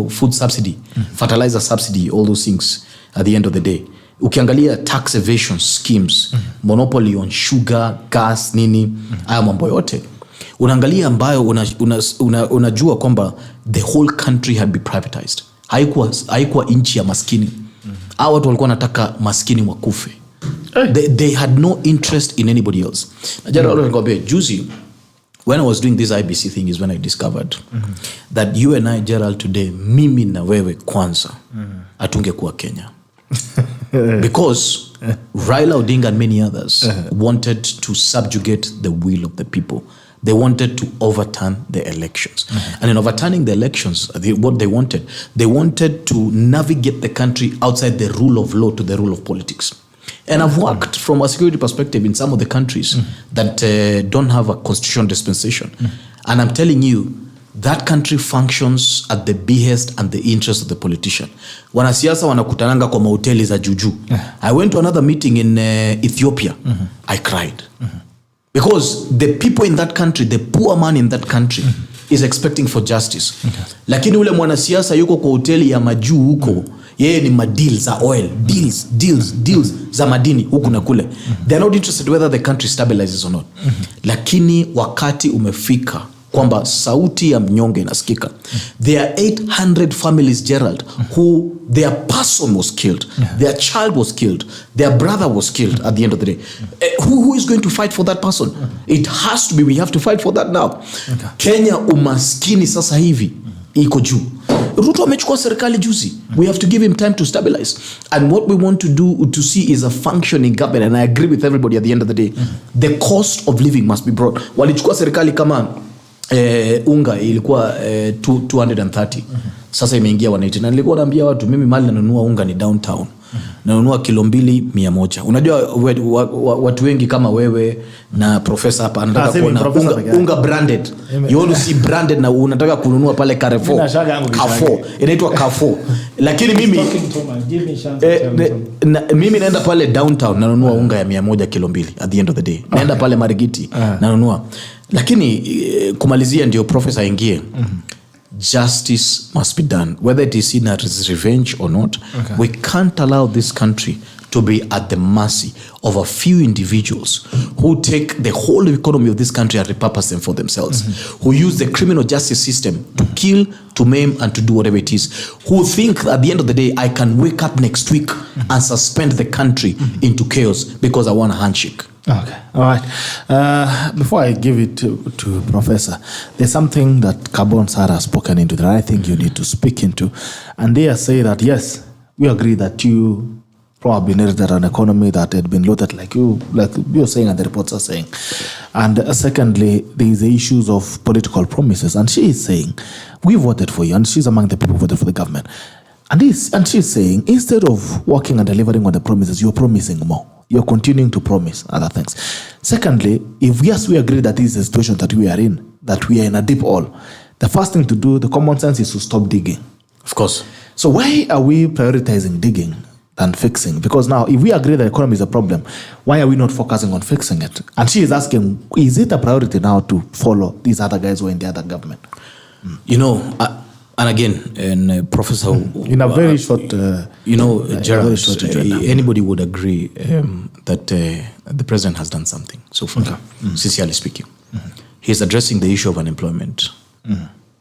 food subsidy, fertilizer subsidy, all those things at the end of the day. Ukiangalia tax evasion schemes, monopoly on sugar, gas, nini, haya mambo yote. Unaangalia ambayo unajua kwamba the whole country had been privatized. Haikuwa nchi ya maskini. Hao watu walikuwa wanataka maskini wakufe. They had no interest in anybody else. Na Gerald nikwambia juzi when I was doing this IBC thing is when I discovered that you and I, Gerald, today, mimi na wewe kwanza atungekuwa Kenya. Because Raila Odinga and many others wanted to subjugate the will of the people. They wanted to overturn the elections. And in overturning the elections, what they wanted to navigate the country outside the rule of law to the rule of politics. And I've worked from a security perspective in some of the countries that don't have a constitutional dispensation. And I'm telling you, that country functions at the behest and the interest of the politician. Wanasiasa wanakutananga kwa mahoteli za juju. I went to another meeting in Ethiopia. I cried. Because the people in that country, the poor man in that country is expecting for justice. Lakini ule mwanasiasa yuko kwa hoteli ya majuu huko, yeye ni madeals za oil, deals za madini huku na kule. They are not interested whether the country stabilizes or not. Lakini wakati umefika kwamba sauti ya mnyonge inasikika. There are 800 families, Gerald, who their person was killed, their child was killed, their brother was killed at the end of the day. Who is going to fight for that person? It has to be, we have to fight for that now. Kenya umaskini sasa hivi iko juu. Ruto amechukua serikali juzi. We have to give him time to stabilize. And what we want to do to see is a functioning government. And I agree with everybody at the end of the day. The cost of living must be brought. Walichukua serikali kama unga ilikuwa 230. Sasa imeingia 180. Na nilikuwa naambia watu mimi mali nanunua unga ni downtown. Nanunua kilo 200. Unajua watu wengi kama wewe na profesa hapa anataka kuona unga branded. You want to see branded na unataka kununua pale Carrefour. Inaitwa Carrefour. Lakini mimi naenda pale downtown nanunua unga ya 100 kilo 2 at the end of the day. Naenda pale Marigiti nanunua. Lakini kumalizia ndio profesa ingie. Justice must be done, whether it is seen as revenge or not. We can't allow this country to be at the mercy of a few individuals who take the whole economy of this country and repurpose them for themselves, who use the criminal justice system to kill, to maim, and to do whatever it is, who think at the end of the day, I can wake up next week and suspend the country into chaos because I want a handshake. Okay, all right. Before I give it to Professor, there's something that Kabon Sara has spoken into that I think you need to speak into. And they say that, yes, we agree that you probably inherited an economy that had been loaded like you're saying and the reports are saying. And secondly, there is the issues of political promises. And she is saying, we voted for you, and she's among the people who voted for the government. And she's saying, instead of working and delivering on the promises, you're promising more. You're continuing to promise other things. Secondly, if yes, we agree that this is a situation that we are in, that we are in a deep hole, the first thing to do, the common sense, is to stop digging. Of course. So why are we prioritizing digging than fixing? Because now, if we agree that economy is a problem, why are we not focusing on fixing it? And she is asking, is it a priority now to follow these other guys who are in the other government? You know, and again, and Professor... in a very short... Gerald, anybody would agree that the president has done something so far, sincerely speaking. He's addressing the issue of unemployment,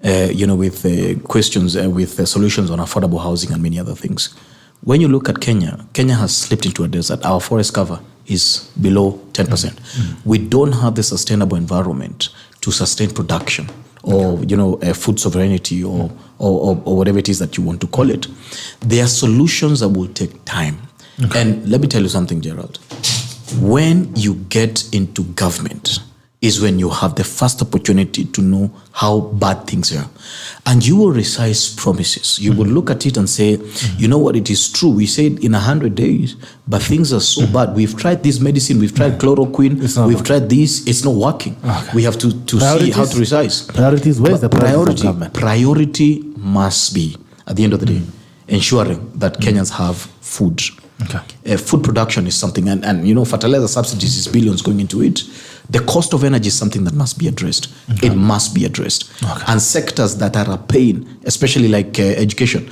with questions, with solutions on affordable housing and many other things. When you look at Kenya, Kenya has slipped into a desert. Our forest cover is below 10%. We don't have the sustainable environment to sustain production or, food sovereignty or whatever it is that you want to call it. There are solutions that will take time. And let me tell you something, Gerald. When you get into government is when you have the first opportunity to know how bad things are. And you will recite promises. You will look at it and say, you know what, it is true. We said in 100 days, but things are so bad. We've tried this medicine, we've tried chloroquine, we've tried this, it's not working. We have to see how to recite. Priorities, where's the priority? Priority must be, at the end of the day, ensuring that Kenyans have food. Food production is something, and fertilizer subsidies is billions going into it. The cost of energy is something that must be addressed. It must be addressed. And sectors that are a pain, especially like education.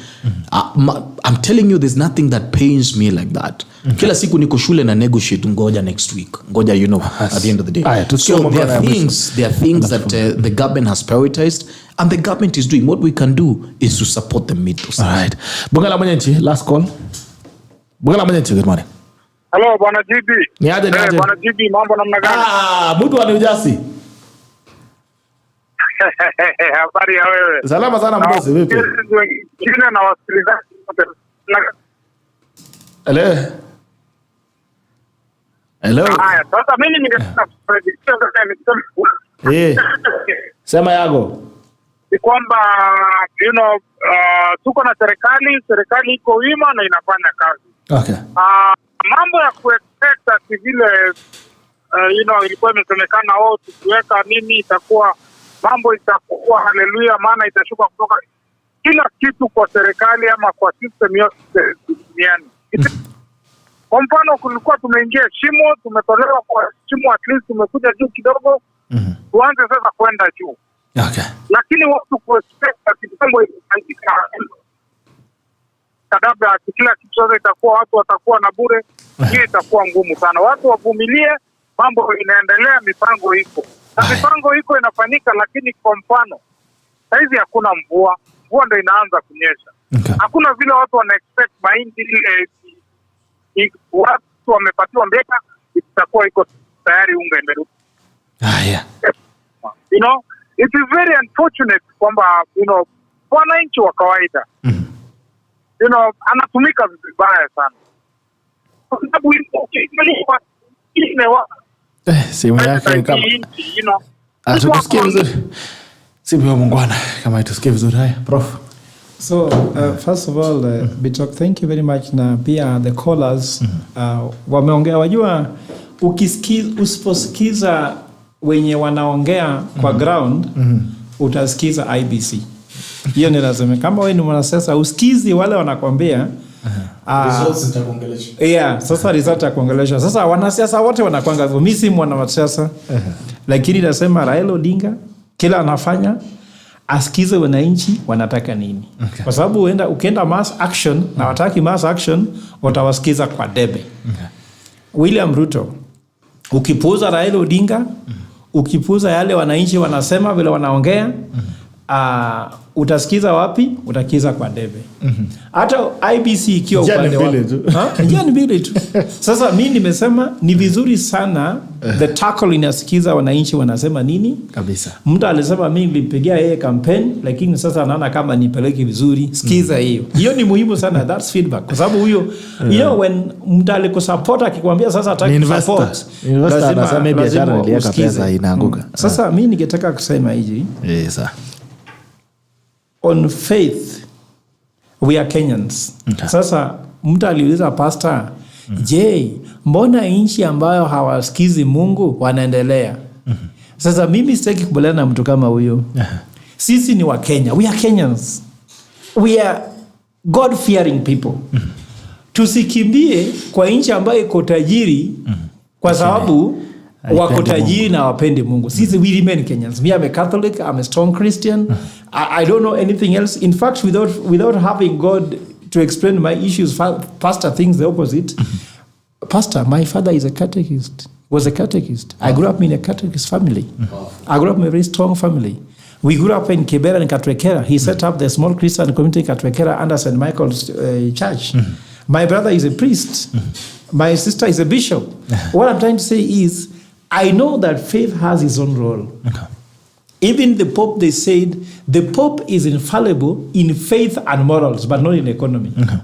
I'm telling you, there's nothing that pains me like that. Kila siku niko shule na negotiate ngoja next week. Ngoja, at the end of the day. So there are things that the government has prioritized, and the government is doing. What we can do is to support them meet those. All right. Bongala Mwenyenchi, last call. Bongala Mwenyenchi, good morning. Hello, Bwana GB. Niaje. Bwana GB, mambo namna gani? Mtu wa Ujasi. Habari ya wewe? Salama sana mdosi, vipi? Wengine na wasikilizaji wote. Hello. Haya, sasa mimi ningetaka prediction sema yago. Ni kwamba tuko na serikali iko wima na inafanya kazi. Okay. Mambo ya kuexpect ati vile ilikuwa imesemekana tukiweka nini mambo itakuwa haleluya, maana itashuka kutoka kila kitu kwa serikali ama kwa system yote duniani. Kwa mfano kulikuwa tumeingia shimo, tumetolewa kwa shimo, at least tumekuja juu kidogo. Tuanze sasa kwenda juu. Okay. Lakini watu kuexpect ati mambo itafanyika kadabla kila kitu sasa itakuwa watu watakuwa na bure, hiyo itakuwa ngumu sana. Watu wavumilie, mambo inaendelea, mipango iko. Na mipango iko inafanyika, lakini kwa mfano saizi hakuna mvua ndio inaanza kunyesha. Hakuna vile watu wana expect mahindi watu wamepatiwa mbeka itakuwa iko tayari unga imerudi. It is very unfortunate kwamba wananchi wa kawaida anatumika vibaya sana. Kwa sababu simu yake kama tusikie vizuri. Simu ya Mungwana kama tusikie vizuri. Haya, Prof. So, first of all, Bitok, thank you very much. Na pia the callers wameongea, wajua usiposikiza wenye wanaongea kwa ground utasikiza IBC. Hiyo ni lazima. Kama wewe ni mwanasiasa usikizi wale wanakwambia results itakuongelesha. Sasa result itakuongelesha. Sasa wanasiasa wote wanakwanga hivyo. Mimi si mwanasiasa. Lakini nasema Raila Odinga kila anafanya asikize wananchi wanataka nini. Kwa sababu ukienda mass action na wataki mass action watawasikiza kwa debe. William Ruto ukipuuza Raila Odinga, ukipuuza yale wananchi wanasema vile wanaongea, utasikiza wapi? Utakiza kwa debe. Hata IBC ikiwa upande wako. Njia ni mbili tu. Sasa mimi nimesema ni vizuri sana the tackle inasikiza wananchi wanasema nini kabisa. Mtu alisema mimi nilipigia yeye campaign, lakini sasa anaona kama nipeleke vizuri. Sikiza hiyo. Hiyo ni muhimu sana, that's feedback. Kwa sababu huyo when mtu alikusupport akikwambia sasa ataki support, investor anasema biashara iliweka pesa inaanguka. Sasa mimi ningetaka kusema hivi. On faith we are Kenyans. Sasa mtu aliuliza pastor, je, mbona nchi ambayo hawasikizi Mungu wanaendelea? Sasa mimi sitaki kubaliana na mtu kama huyo. Sisi ni wa Kenya. We are Kenyans. We are God fearing people. tusikimbie kwa nchi ambayo iko tajiri kwa sababu wako tajiri na wapende Mungu. Sisi we remain Kenyans. Me, I'm a Catholic, I'm a strong Christian. I don't know anything else. In fact, without having God to explain my issues, Pastor thinks the opposite. Pastor, my father is a catechist. Was a catechist. I grew up in a catechist family. I grew up in a very strong family. We grew up in Kibera and Katwekera. He set up the small Christian community in Katwekera under St. Michael's Church. My brother is a priest. My sister is a bishop. What I'm trying to say is, I know that faith has its own role. Okay. Even the Pope, they said, the Pope is infallible in faith and morals, but not in economy. Okay.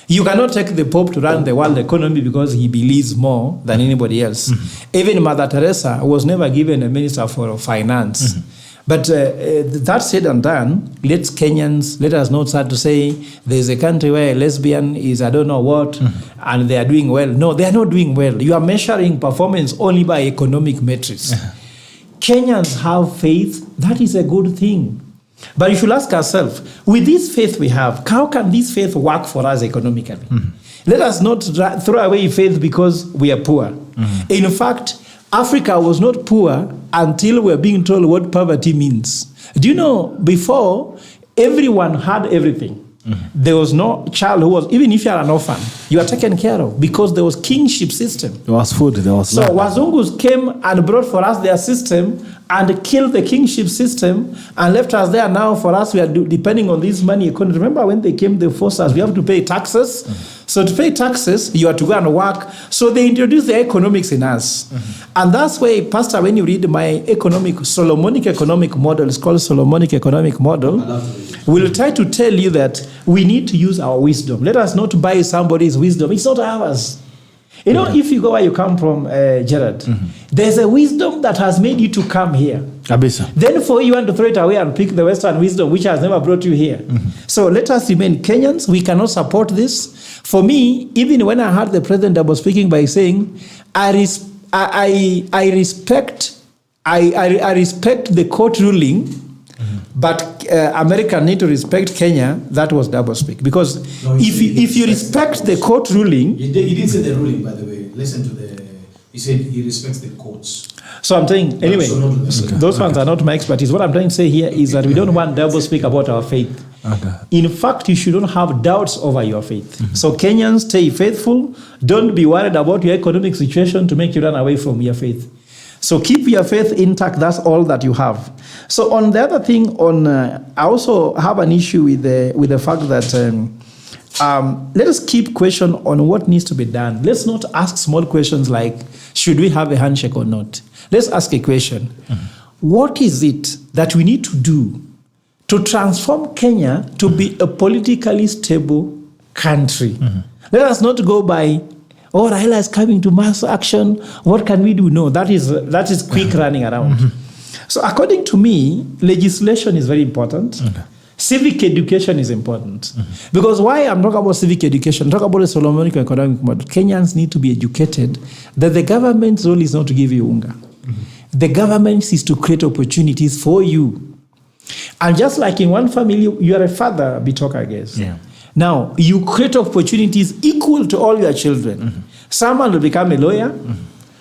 You cannot take the Pope to run the world economy because he believes more than anybody else. Even Mother Teresa was never given a minister for finance. But that said and done, let us not start to say there's a country where a lesbian is I don't know what, and they are doing well. No, they are not doing well. You are measuring performance only by economic metrics. Kenyans have faith. That is a good thing. But you should ask ourselves, with this faith we have, how can this faith work for us economically? Let us not throw away faith because we are poor. In fact, Africa was not poor until we were being told what poverty means. Do you know, before, everyone had everything. There was no child who was, even if you are an orphan, you are taken care of because there was kingship system. There was food, there was land. So Wazungus came and brought for us their system and killed the kingship system and left us there. Now for us, we are depending on this money economy. Remember when they came, they forced us, we have to pay taxes. So to pay taxes, you have to go and work. So they introduced the economics in us. And that's why, Pastor, when you read my Solomonic economic model, it's called Solomonic economic model, we'll try to tell you that we need to use our wisdom. Let us not buy somebody's wisdom. It's not ours. You know, if you go where you come from, Gerald, there's a wisdom that has made you to come here. Abisa. Then for you want to throw it away and pick the Western wisdom, which has never brought you here. So let us remain Kenyans. We cannot support this. For me, even when I heard the president double speaking by saying, I respect the court ruling, but America need to respect Kenya, that was double speak. Because if you respect the court ruling... He didn't say the ruling, by the way. Listen to he said he respects the courts. So I'm saying, anyway, those ones are not my expertise. What I'm trying to say here is that we don't want double speak about our faith. Okay. In fact, you shouldn't have doubts over your faith. So Kenyans, stay faithful. Don't be worried about your economic situation to make you run away from your faith. So keep your faith intact. That's all that you have. So on the other thing, I also have an issue with the fact that let us keep question on what needs to be done. Let's not ask small questions like, should we have a handshake or not? Let's ask a question. What is it that we need to do to transform Kenya to be a politically stable country? Let us not go by, oh, Raila is coming to mass action. What can we do? No, that is quick running around. So according to me, legislation is very important. Civic education is important. Because why I'm talking about civic education, talk about the Solomonic economic model. Kenyans need to be educated that the government's role is not to give you unga. The government is to create opportunities for you. And just like in one family, you are a father, Bitok, I guess. Yeah. Now, you create opportunities equal to all your children. Someone will become a lawyer.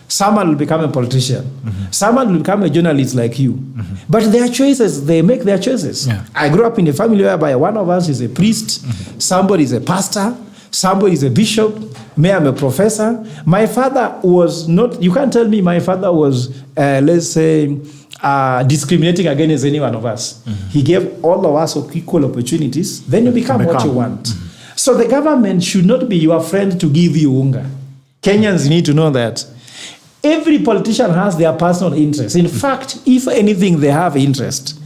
Someone will become a politician. Someone will become a journalist like you. But their choices, they make their choices. Yeah. I grew up in a family whereby one of us is a priest, somebody is a pastor, somebody is a bishop, me, I'm a professor. My father was not, you can't tell me my father was, let's say, discriminating against any one of us. He gave all of us equal opportunities. Then you become what you want. So the government should not be your friend to give you unga. Kenyans need to know that. Every politician has their personal interest. In fact, if anything, they have interest.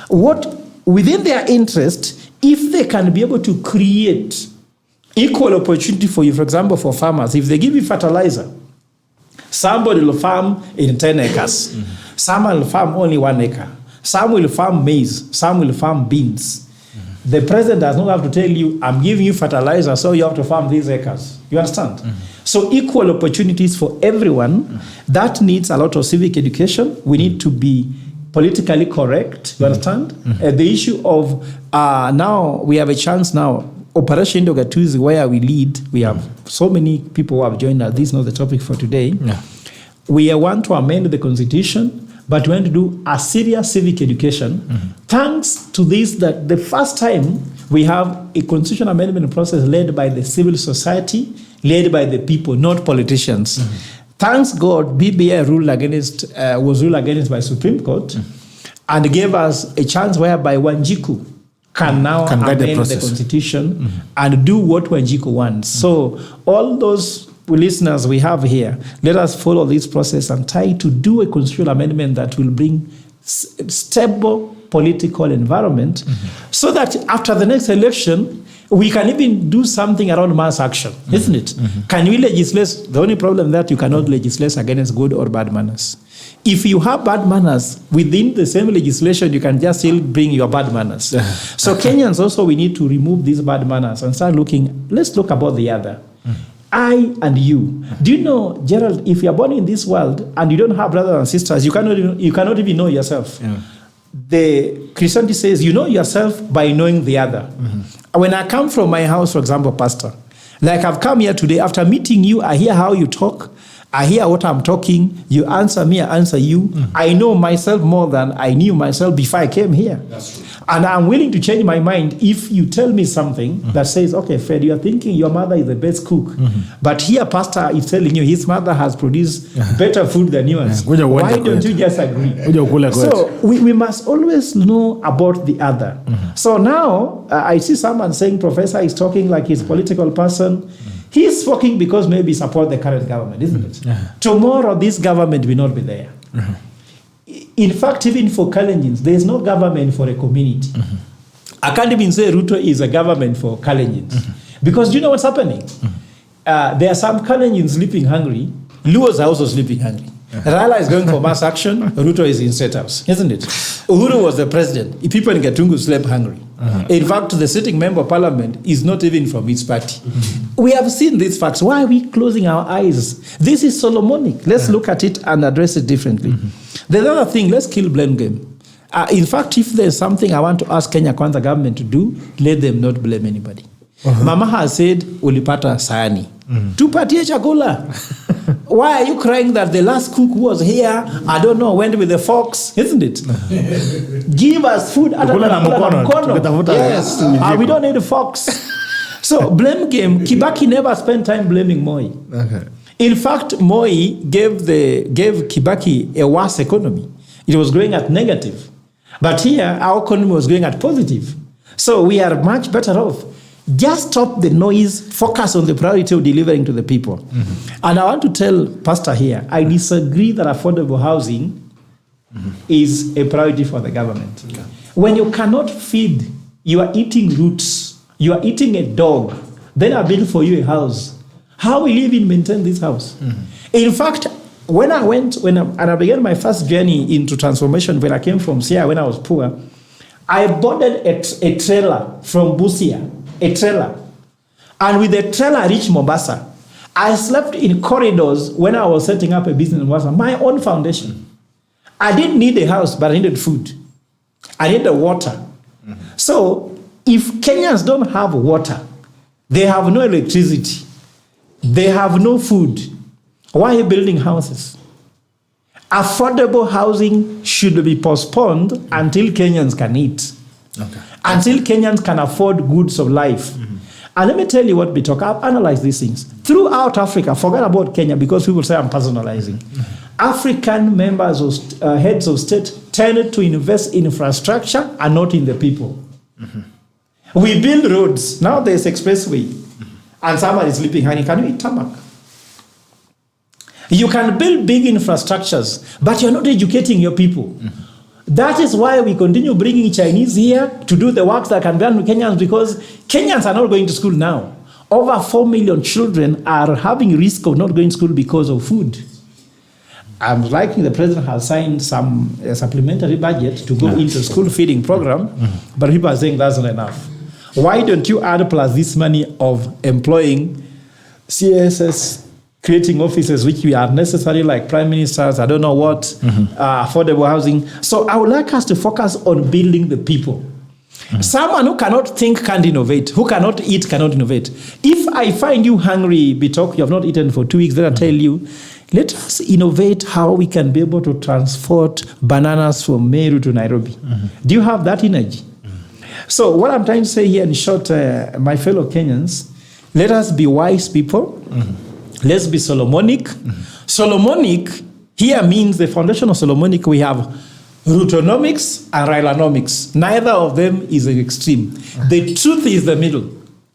Within their interest, if they can be able to create equal opportunity for you, for example, for farmers, if they give you fertilizer, somebody will farm in 10 acres. Some will farm only 1 acre. Some will farm maize. Some will farm beans. The president does not have to tell you, I'm giving you fertilizer, so you have to farm these acres. You understand? So equal opportunities for everyone, that needs a lot of civic education. We need to be politically correct. You understand? The issue of now we have a chance now. Operation Ndogatuzi, where we lead, we have so many people who have joined us. This is not the topic for today. Yeah. We want to amend the constitution, but we want to do a serious civic education. Thanks to this, that the first time we have a constitutional amendment process led by the civil society, led by the people, not politicians. Thanks God, BBI was ruled against by Supreme Court and gave us a chance whereby Wanjiku can now amend the constitution and do what Wanjiku wants. So all those listeners we have here, let us follow this process and try to do a constitutional amendment that will bring stable political environment so that after the next election, we can even do something around mass action, isn't it? Can we legislate? The only problem that you cannot legislate against good or bad manners. If you have bad manners, within the same legislation, you can just still bring your bad manners. So Kenyans also, we need to remove these bad manners and start looking, let's look about the other. I and you. Do you know, Gerald, if you're born in this world and you don't have brothers and sisters, you cannot even know yourself. Yeah. The Christianity says you know yourself by knowing the other. When I come from my house, for example, Pastor, like I've come here today, after meeting you, I hear how you talk, I hear what I'm talking, you answer me, I answer you. I know myself more than I knew myself before I came here. That's true. And I'm willing to change my mind if you tell me something that says, okay, Fred, you're thinking your mother is the best cook. But here, Pastor is telling you his mother has produced better food than yours. Why don't you just agree? So we must always know about the other. So now, I see someone saying Professor is talking like he's a political person. He's talking because maybe he supports the current government, isn't it? Tomorrow, this government will not be there. In fact, even for Kalenjins, there is no government for a community. I can't even say Ruto is a government for Kalenjins. Because do you know what's happening? There are some Kalenjins sleeping hungry. Luos are also sleeping hungry. Raila is going for mass action. Ruto is in state house, isn't it? Uhuru was the president. People in Gatungu slept hungry. In fact, the sitting member of parliament is not even from his party. We have seen these facts. Why are we closing our eyes? This is Solomonic. Let's look at it and address it differently. The other thing, let's kill blame game. In fact, if there's something I want to ask Kenya Kwanza government to do, let them not blame anybody. Mama has said, ulipata sayani. Tupatie chakula. Why are you crying that the last cook was here? I don't know, went with the fox, isn't it? Give us food. Yes, we don't need a fox. So blame game. Kibaki never spent time blaming Moi. In fact, Moi gave Kibaki a worse economy. It was growing at negative. But here, our economy was going at positive. So we are much better off. Just stop the noise, focus on the priority of delivering to the people. And I want to tell Pastor here, I disagree that affordable housing is a priority for the government. When you cannot feed, you are eating roots, you are eating a dog, then I build for you a house. How will you even maintain this house? In fact, when I began my first journey into transformation, when I came from Sia, when I was poor, I boarded a trailer from Busia. A trailer. And with the trailer, I reached Mombasa. I slept in corridors when I was setting up a business in Mombasa, my own foundation. I didn't need a house, but I needed food. I needed water. So if Kenyans don't have water, they have no electricity, they have no food, why are you building houses? Affordable housing should be postponed until Kenyans can eat. Until Kenyans can afford goods of life. And let me tell you what Bitok, I've analyzed these things. Throughout Africa, forget about Kenya because people say I'm personalizing. African members of heads of state tended to invest in infrastructure and not in the people. We build roads. Now there's expressway. And somebody is sleeping hungry. Can you eat tarmac? You can build big infrastructures, but you're not educating your people. That is why we continue bringing Chinese here to do the work that can be done with Kenyans, because Kenyans are not going to school now. Over 4 million children are having risk of not going to school because of food. I'm liking the president has signed some supplementary budget to go into school feeding program, but people are saying that's not enough. Why don't you add plus this money of employing CSS, creating offices which are necessary, like prime ministers, I don't know what, affordable housing. So I would like us to focus on building the people. Someone who cannot think can't innovate. Who cannot eat cannot innovate. If I find you hungry, Bitok, you have not eaten for 2 weeks, then I tell you, let us innovate how we can be able to transport bananas from Meru to Nairobi. Do you have that energy? So what I'm trying to say here in short, my fellow Kenyans, let us be wise people. Let's be Solomonic. Solomonic here means the foundation of Solomonic, we have Rutonomics and Railanomics. Neither of them is an extreme. The truth is the middle.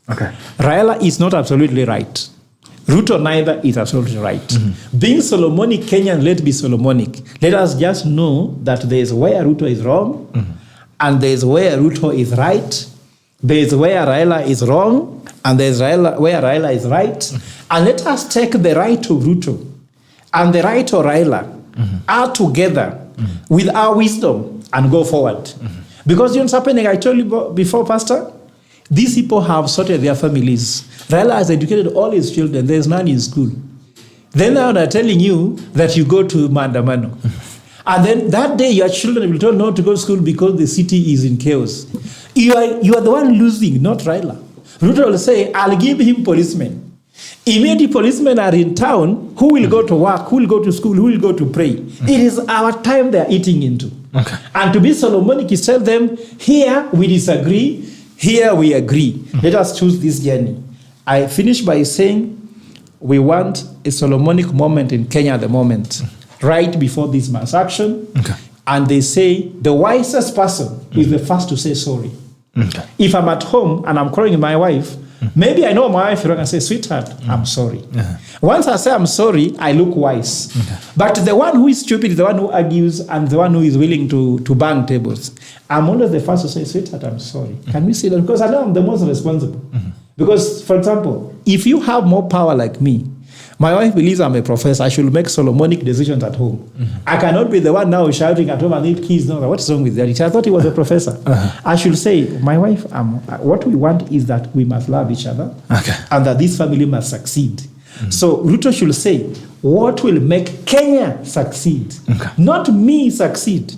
Okay. Raila is not absolutely right. Ruto neither is absolutely right. Being Solomonic Kenyan, let's be Solomonic. Let us just know that there is where Ruto is wrong, and there is where Ruto is right. There is where Raila is wrong, and there is where Raila is right. And let us take the right of Ruto and the right of Raila are together with our wisdom and go forward. Because you know what's happening? I told you before, Pastor, these people have sorted their families. Raila has educated all his children. There's none in school. Then now they're telling you that you go to Maandamano. And then that day your children will tell not to go to school because the city is in chaos. You are the one losing, not Raila. Ruto will say, I'll give him policemen. Immediately policemen are in town. Who will go to work? Who will go to school? Who will go to pray? It is our time they are eating into. Okay. And to be Solomonic is tell them, here we disagree, here we agree. Let us choose this journey. I finish by saying we want a Solomonic moment in Kenya at the moment, right before this mass action. Okay. And they say the wisest person is the first to say sorry. Okay. If I'm at home and I'm calling my wife, maybe I know my wife and I say, sweetheart, I'm sorry. Once I say I'm sorry, I look wise. But the one who is stupid is the one who argues and the one who is willing to bang tables. I'm always the first to say, sweetheart, I'm sorry. Can we see that? Because I know I'm the most responsible. Because, for example, if you have more power like me, my wife believes I'm a professor. I should make Solomonic decisions at home. I cannot be the one now shouting at home and the kids know what's wrong with that. I thought he was a professor. I should say, my wife, what we want is that we must love each other and that this family must succeed. So Ruto should say, what will make Kenya succeed? Not me succeed.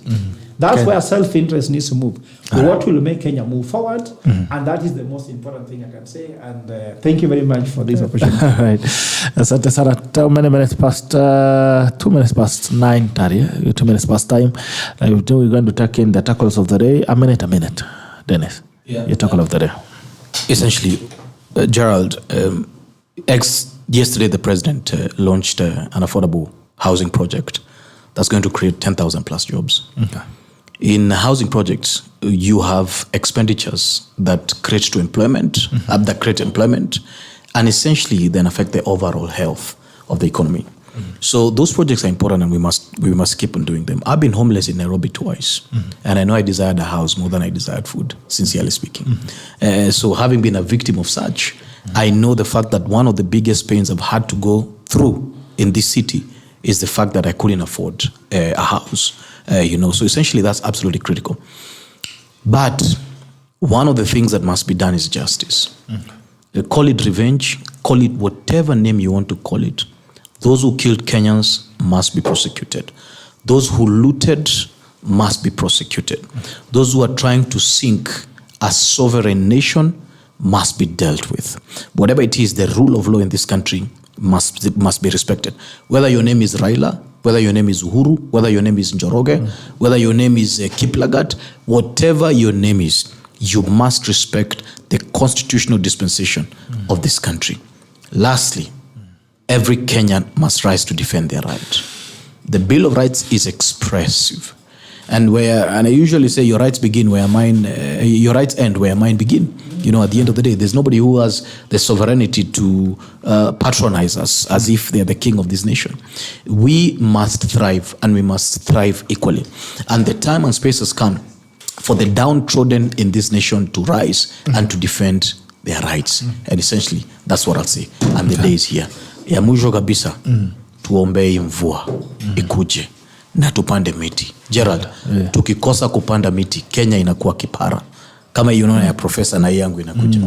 That's where self-interest needs to move. What will make Kenya move forward? And that is the most important thing I can say. And thank you very much for this opportunity. All right. Asante sana. 2 minutes past 9, Tari. 2 minutes past time. We're going to take in the tackles of the day. A minute. Dennis, your tackle of the day. Essentially, Gerald, yesterday the president launched an affordable housing project that's going to create 10,000 plus jobs. In housing projects, you have expenditures that create employment, and essentially then affect the overall health of the economy. So those projects are important, and we must keep on doing them. I've been homeless in Nairobi twice, and I know I desired a house more than I desired food, sincerely speaking. So having been a victim of such, I know the fact that one of the biggest pains I've had to go through in this city is the fact that I couldn't afford a house. So essentially that's absolutely critical. But one of the things that must be done is justice. Call it revenge, call it whatever name you want to call it. Those who killed Kenyans must be prosecuted. Those who looted must be prosecuted. Those who are trying to sink a sovereign nation must be dealt with. Whatever it is, the rule of law in this country must be respected. Whether your name is Raila, whether your name is Uhuru, whether your name is Njoroge, whether your name is Kiplagat, whatever your name is, you must respect the constitutional dispensation of this country. Lastly, every Kenyan must rise to defend their right. The Bill of Rights is expressive. And I usually say your rights end where mine begin. At the end of the day, there's nobody who has the sovereignty to patronize us as if they're the king of this nation. We must thrive, and we must thrive equally. And the time and space has come for the downtrodden in this nation to rise and to defend their rights. And essentially, that's what I'll say. And the day is here. Ya mwisho kabisa, tuombee mvua ikuje na tupande miti. Gerald, tukikosa kupanda miti, Kenya inakuwa kipara. Kama you know ya professor na yangu inakuja.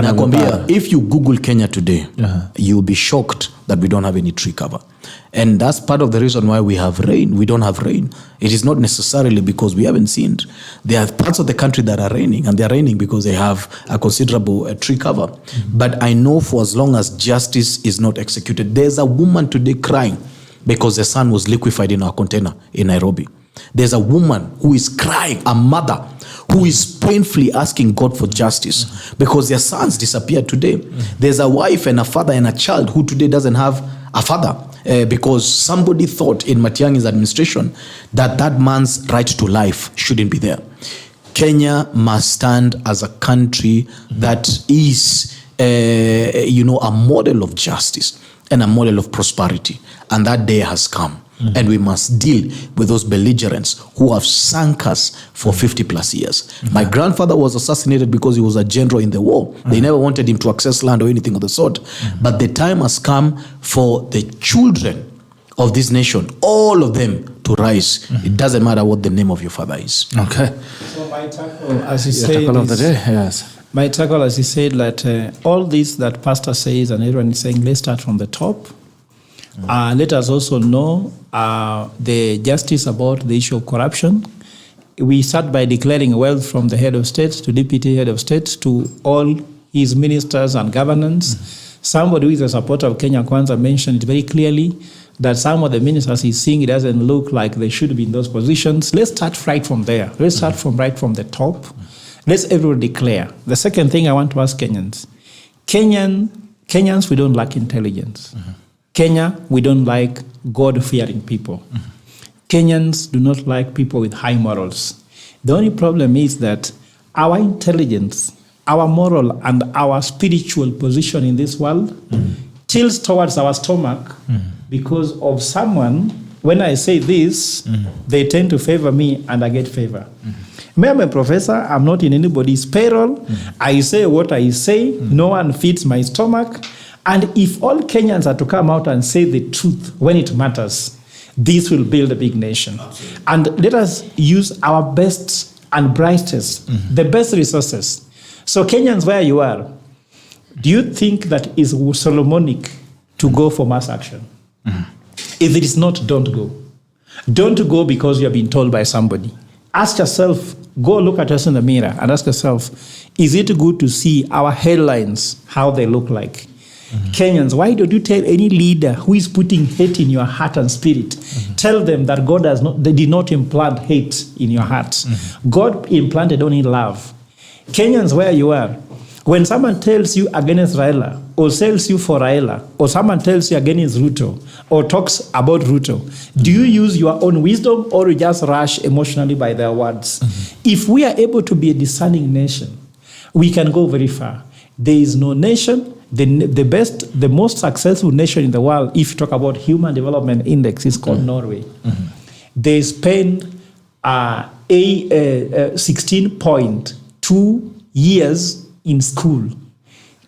Nakwambia, if you Google Kenya today, you'll be shocked that we don't have any tree cover. And that's part of the reason why we have rain. We don't have rain. It is not necessarily because we haven't seen. There are parts of the country that are raining, and they're raining because they have a considerable tree cover. But I know for as long as justice is not executed, there's a woman today crying because the son was liquefied in our container in Nairobi. There's a woman who is crying, a mother who is painfully asking God for justice because their sons disappeared today. There's a wife and a father and a child who today doesn't have a father because somebody thought in Matiang'i's administration that that man's right to life shouldn't be there. Kenya must stand as a country that is, a model of justice and a model of prosperity. And that day has come. And we must deal with those belligerents who have sunk us for 50 plus years. My grandfather was assassinated because he was a general in the war. They never wanted him to access land or anything of the sort. But the time has come for the children of this nation, all of them, to rise. It doesn't matter what the name of your father is. Okay. So my tackle, as you say, of the day, yes. My tackle, as you said, that all this that pastor says and everyone is saying, let's start from the top. Let us also know the justice about the issue of corruption. We start by declaring wealth from the head of state to deputy head of state to all his ministers and governors. Somebody who is a supporter of Kenya Kwanza mentioned it very clearly that some of the ministers he's seeing, it doesn't look like they should be in those positions. Let's start right from there. Let's start right from the top. Let's everybody declare. The second thing I want to ask Kenyans. Kenyans, we don't lack intelligence. Kenya, we don't like God-fearing people. Kenyans do not like people with high morals. The only problem is that our intelligence, our moral, and our spiritual position in this world tilts towards our stomach because of someone. When I say this, they tend to favor me and I get favor. Me, I'm a professor. I'm not in anybody's payroll. I say what I say. No one feeds my stomach. And if all Kenyans are to come out and say the truth when it matters, this will build a big nation. Absolutely. And let us use our best and brightest, the best resources. So Kenyans, where you are, do you think that is Solomonic to go for mass action? If it is not, don't go. Don't go because you have been told by somebody. Ask yourself, go look at us in the mirror and ask yourself, is it good to see our headlines, how they look like? Kenyans, why don't you tell any leader who is putting hate in your heart and spirit, tell them that God did not implant hate in your heart. God implanted only love. Kenyans, where you are, when someone tells you against Raila, or sells you for Raila, or someone tells you against Ruto, or talks about Ruto, do you use your own wisdom or you just rush emotionally by their words? If we are able to be a discerning nation, we can go very far. There is no nation. The most successful nation in the world, if you talk about Human Development Index, is called Norway. They spend 16.2 years in school.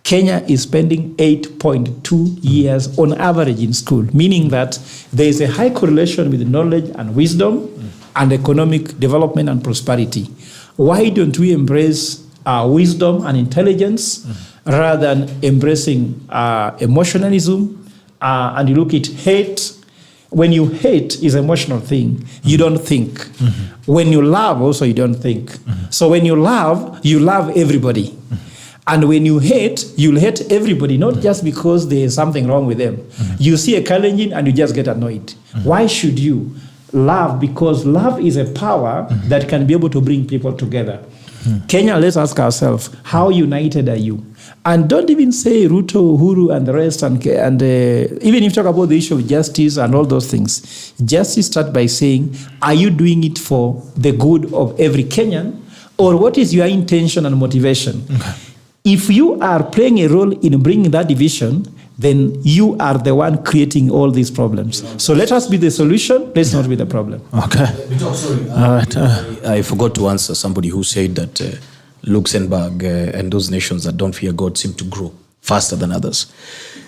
Kenya is spending 8.2 years on average in school, meaning that there is a high correlation with knowledge and wisdom and economic development and prosperity. Why don't we embrace wisdom and intelligence rather than embracing emotionalism and you look at hate? When you hate is an emotional thing, you don't think. When you love also, you don't think. So when you love everybody. And when you hate, you'll hate everybody, not just because there's something wrong with them. You see a Kalenjin and you just get annoyed. Why should you love? Because love is a power that can be able to bring people together. Kenya, let's ask ourselves, how united are you? And don't even say Ruto, Uhuru, and the rest, and even if you talk about the issue of justice and all those things, justice starts by saying, are you doing it for the good of every Kenyan, or what is your intention and motivation? If you are playing a role in bringing that division, then you are the one creating all these problems. So let us be the solution, let's not be the problem. Okay. All right. I forgot to answer somebody who said that Luxembourg and those nations that don't fear God seem to grow faster than others.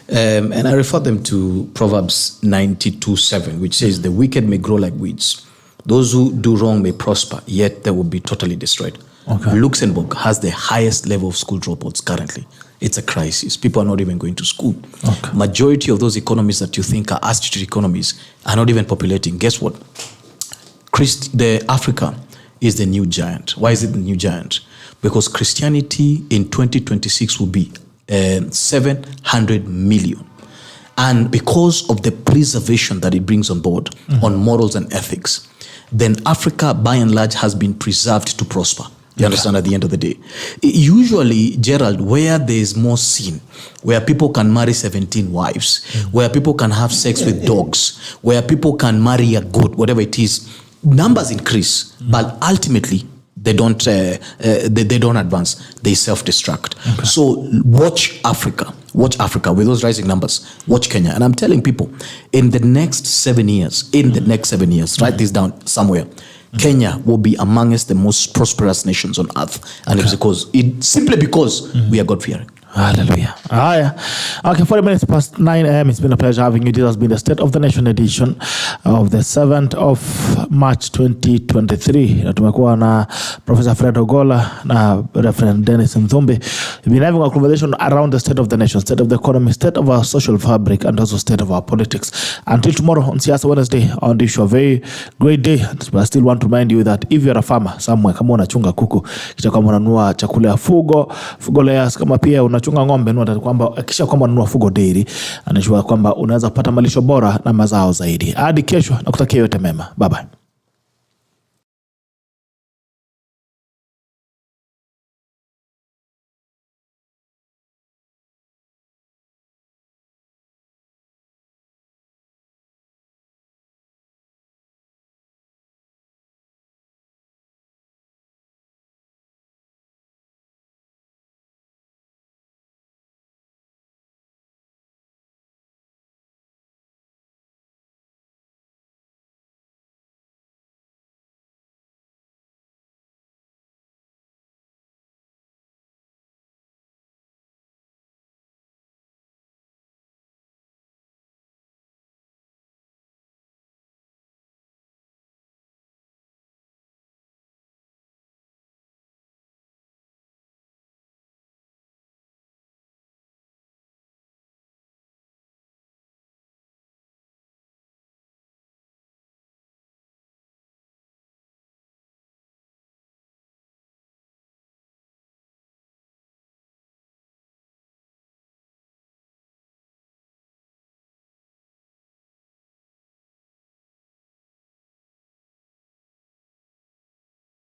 And I refer them to Proverbs 92:7, which says, the wicked may grow like weeds, Those who do wrong may prosper, yet they will be totally destroyed. Okay. Luxembourg has the highest level of school dropouts currently. It's a crisis. People are not even going to school. Okay. Majority of those economies that you think are astute economies are not even populating. Guess what? Africa is the new giant. Why is it the new giant? Because Christianity in 2026 will be 700 million. And because of the preservation that it brings on board on morals and ethics, then Africa, by and large, has been preserved to prosper. You understand, at the end of the day? Usually, Gerald, where there is more sin, where people can marry 17 wives, where people can have sex with dogs, where people can marry a goat, whatever it is, numbers increase, but ultimately, they don't advance. They self-destruct. Okay. So watch Africa with those rising numbers. Watch Kenya. And I'm telling people, in the next 7 years, write this down somewhere, Kenya will be amongst the most prosperous nations on earth. And it's simply because we are God-fearing. Hallelujah. Okay, 40 minutes past 9 a.m. It's been a pleasure having you. This has been the State of the Nation edition of the 7th of March 2023. Tumekuwa na Professor Fred Ogola na Rev.Dennis Nthumbi. We've been having a conversation around the state of the nation, state of the economy, state of our social fabric, and also state of our politics. Until tomorrow on Siasa Wednesday, on this show, very great day. But I still want to remind you that if you're a farmer somewhere, kama unachunga kuku, kisha kama unanunua chakula ya fugo layers, kama pia unachunga ng'ombe, kisha kwamba unanunua fugo dairy, anajua kwamba unaweza kupata malisho bora na mazao zaidi. Hadi kesho, nakutakia yote mema. Bye bye.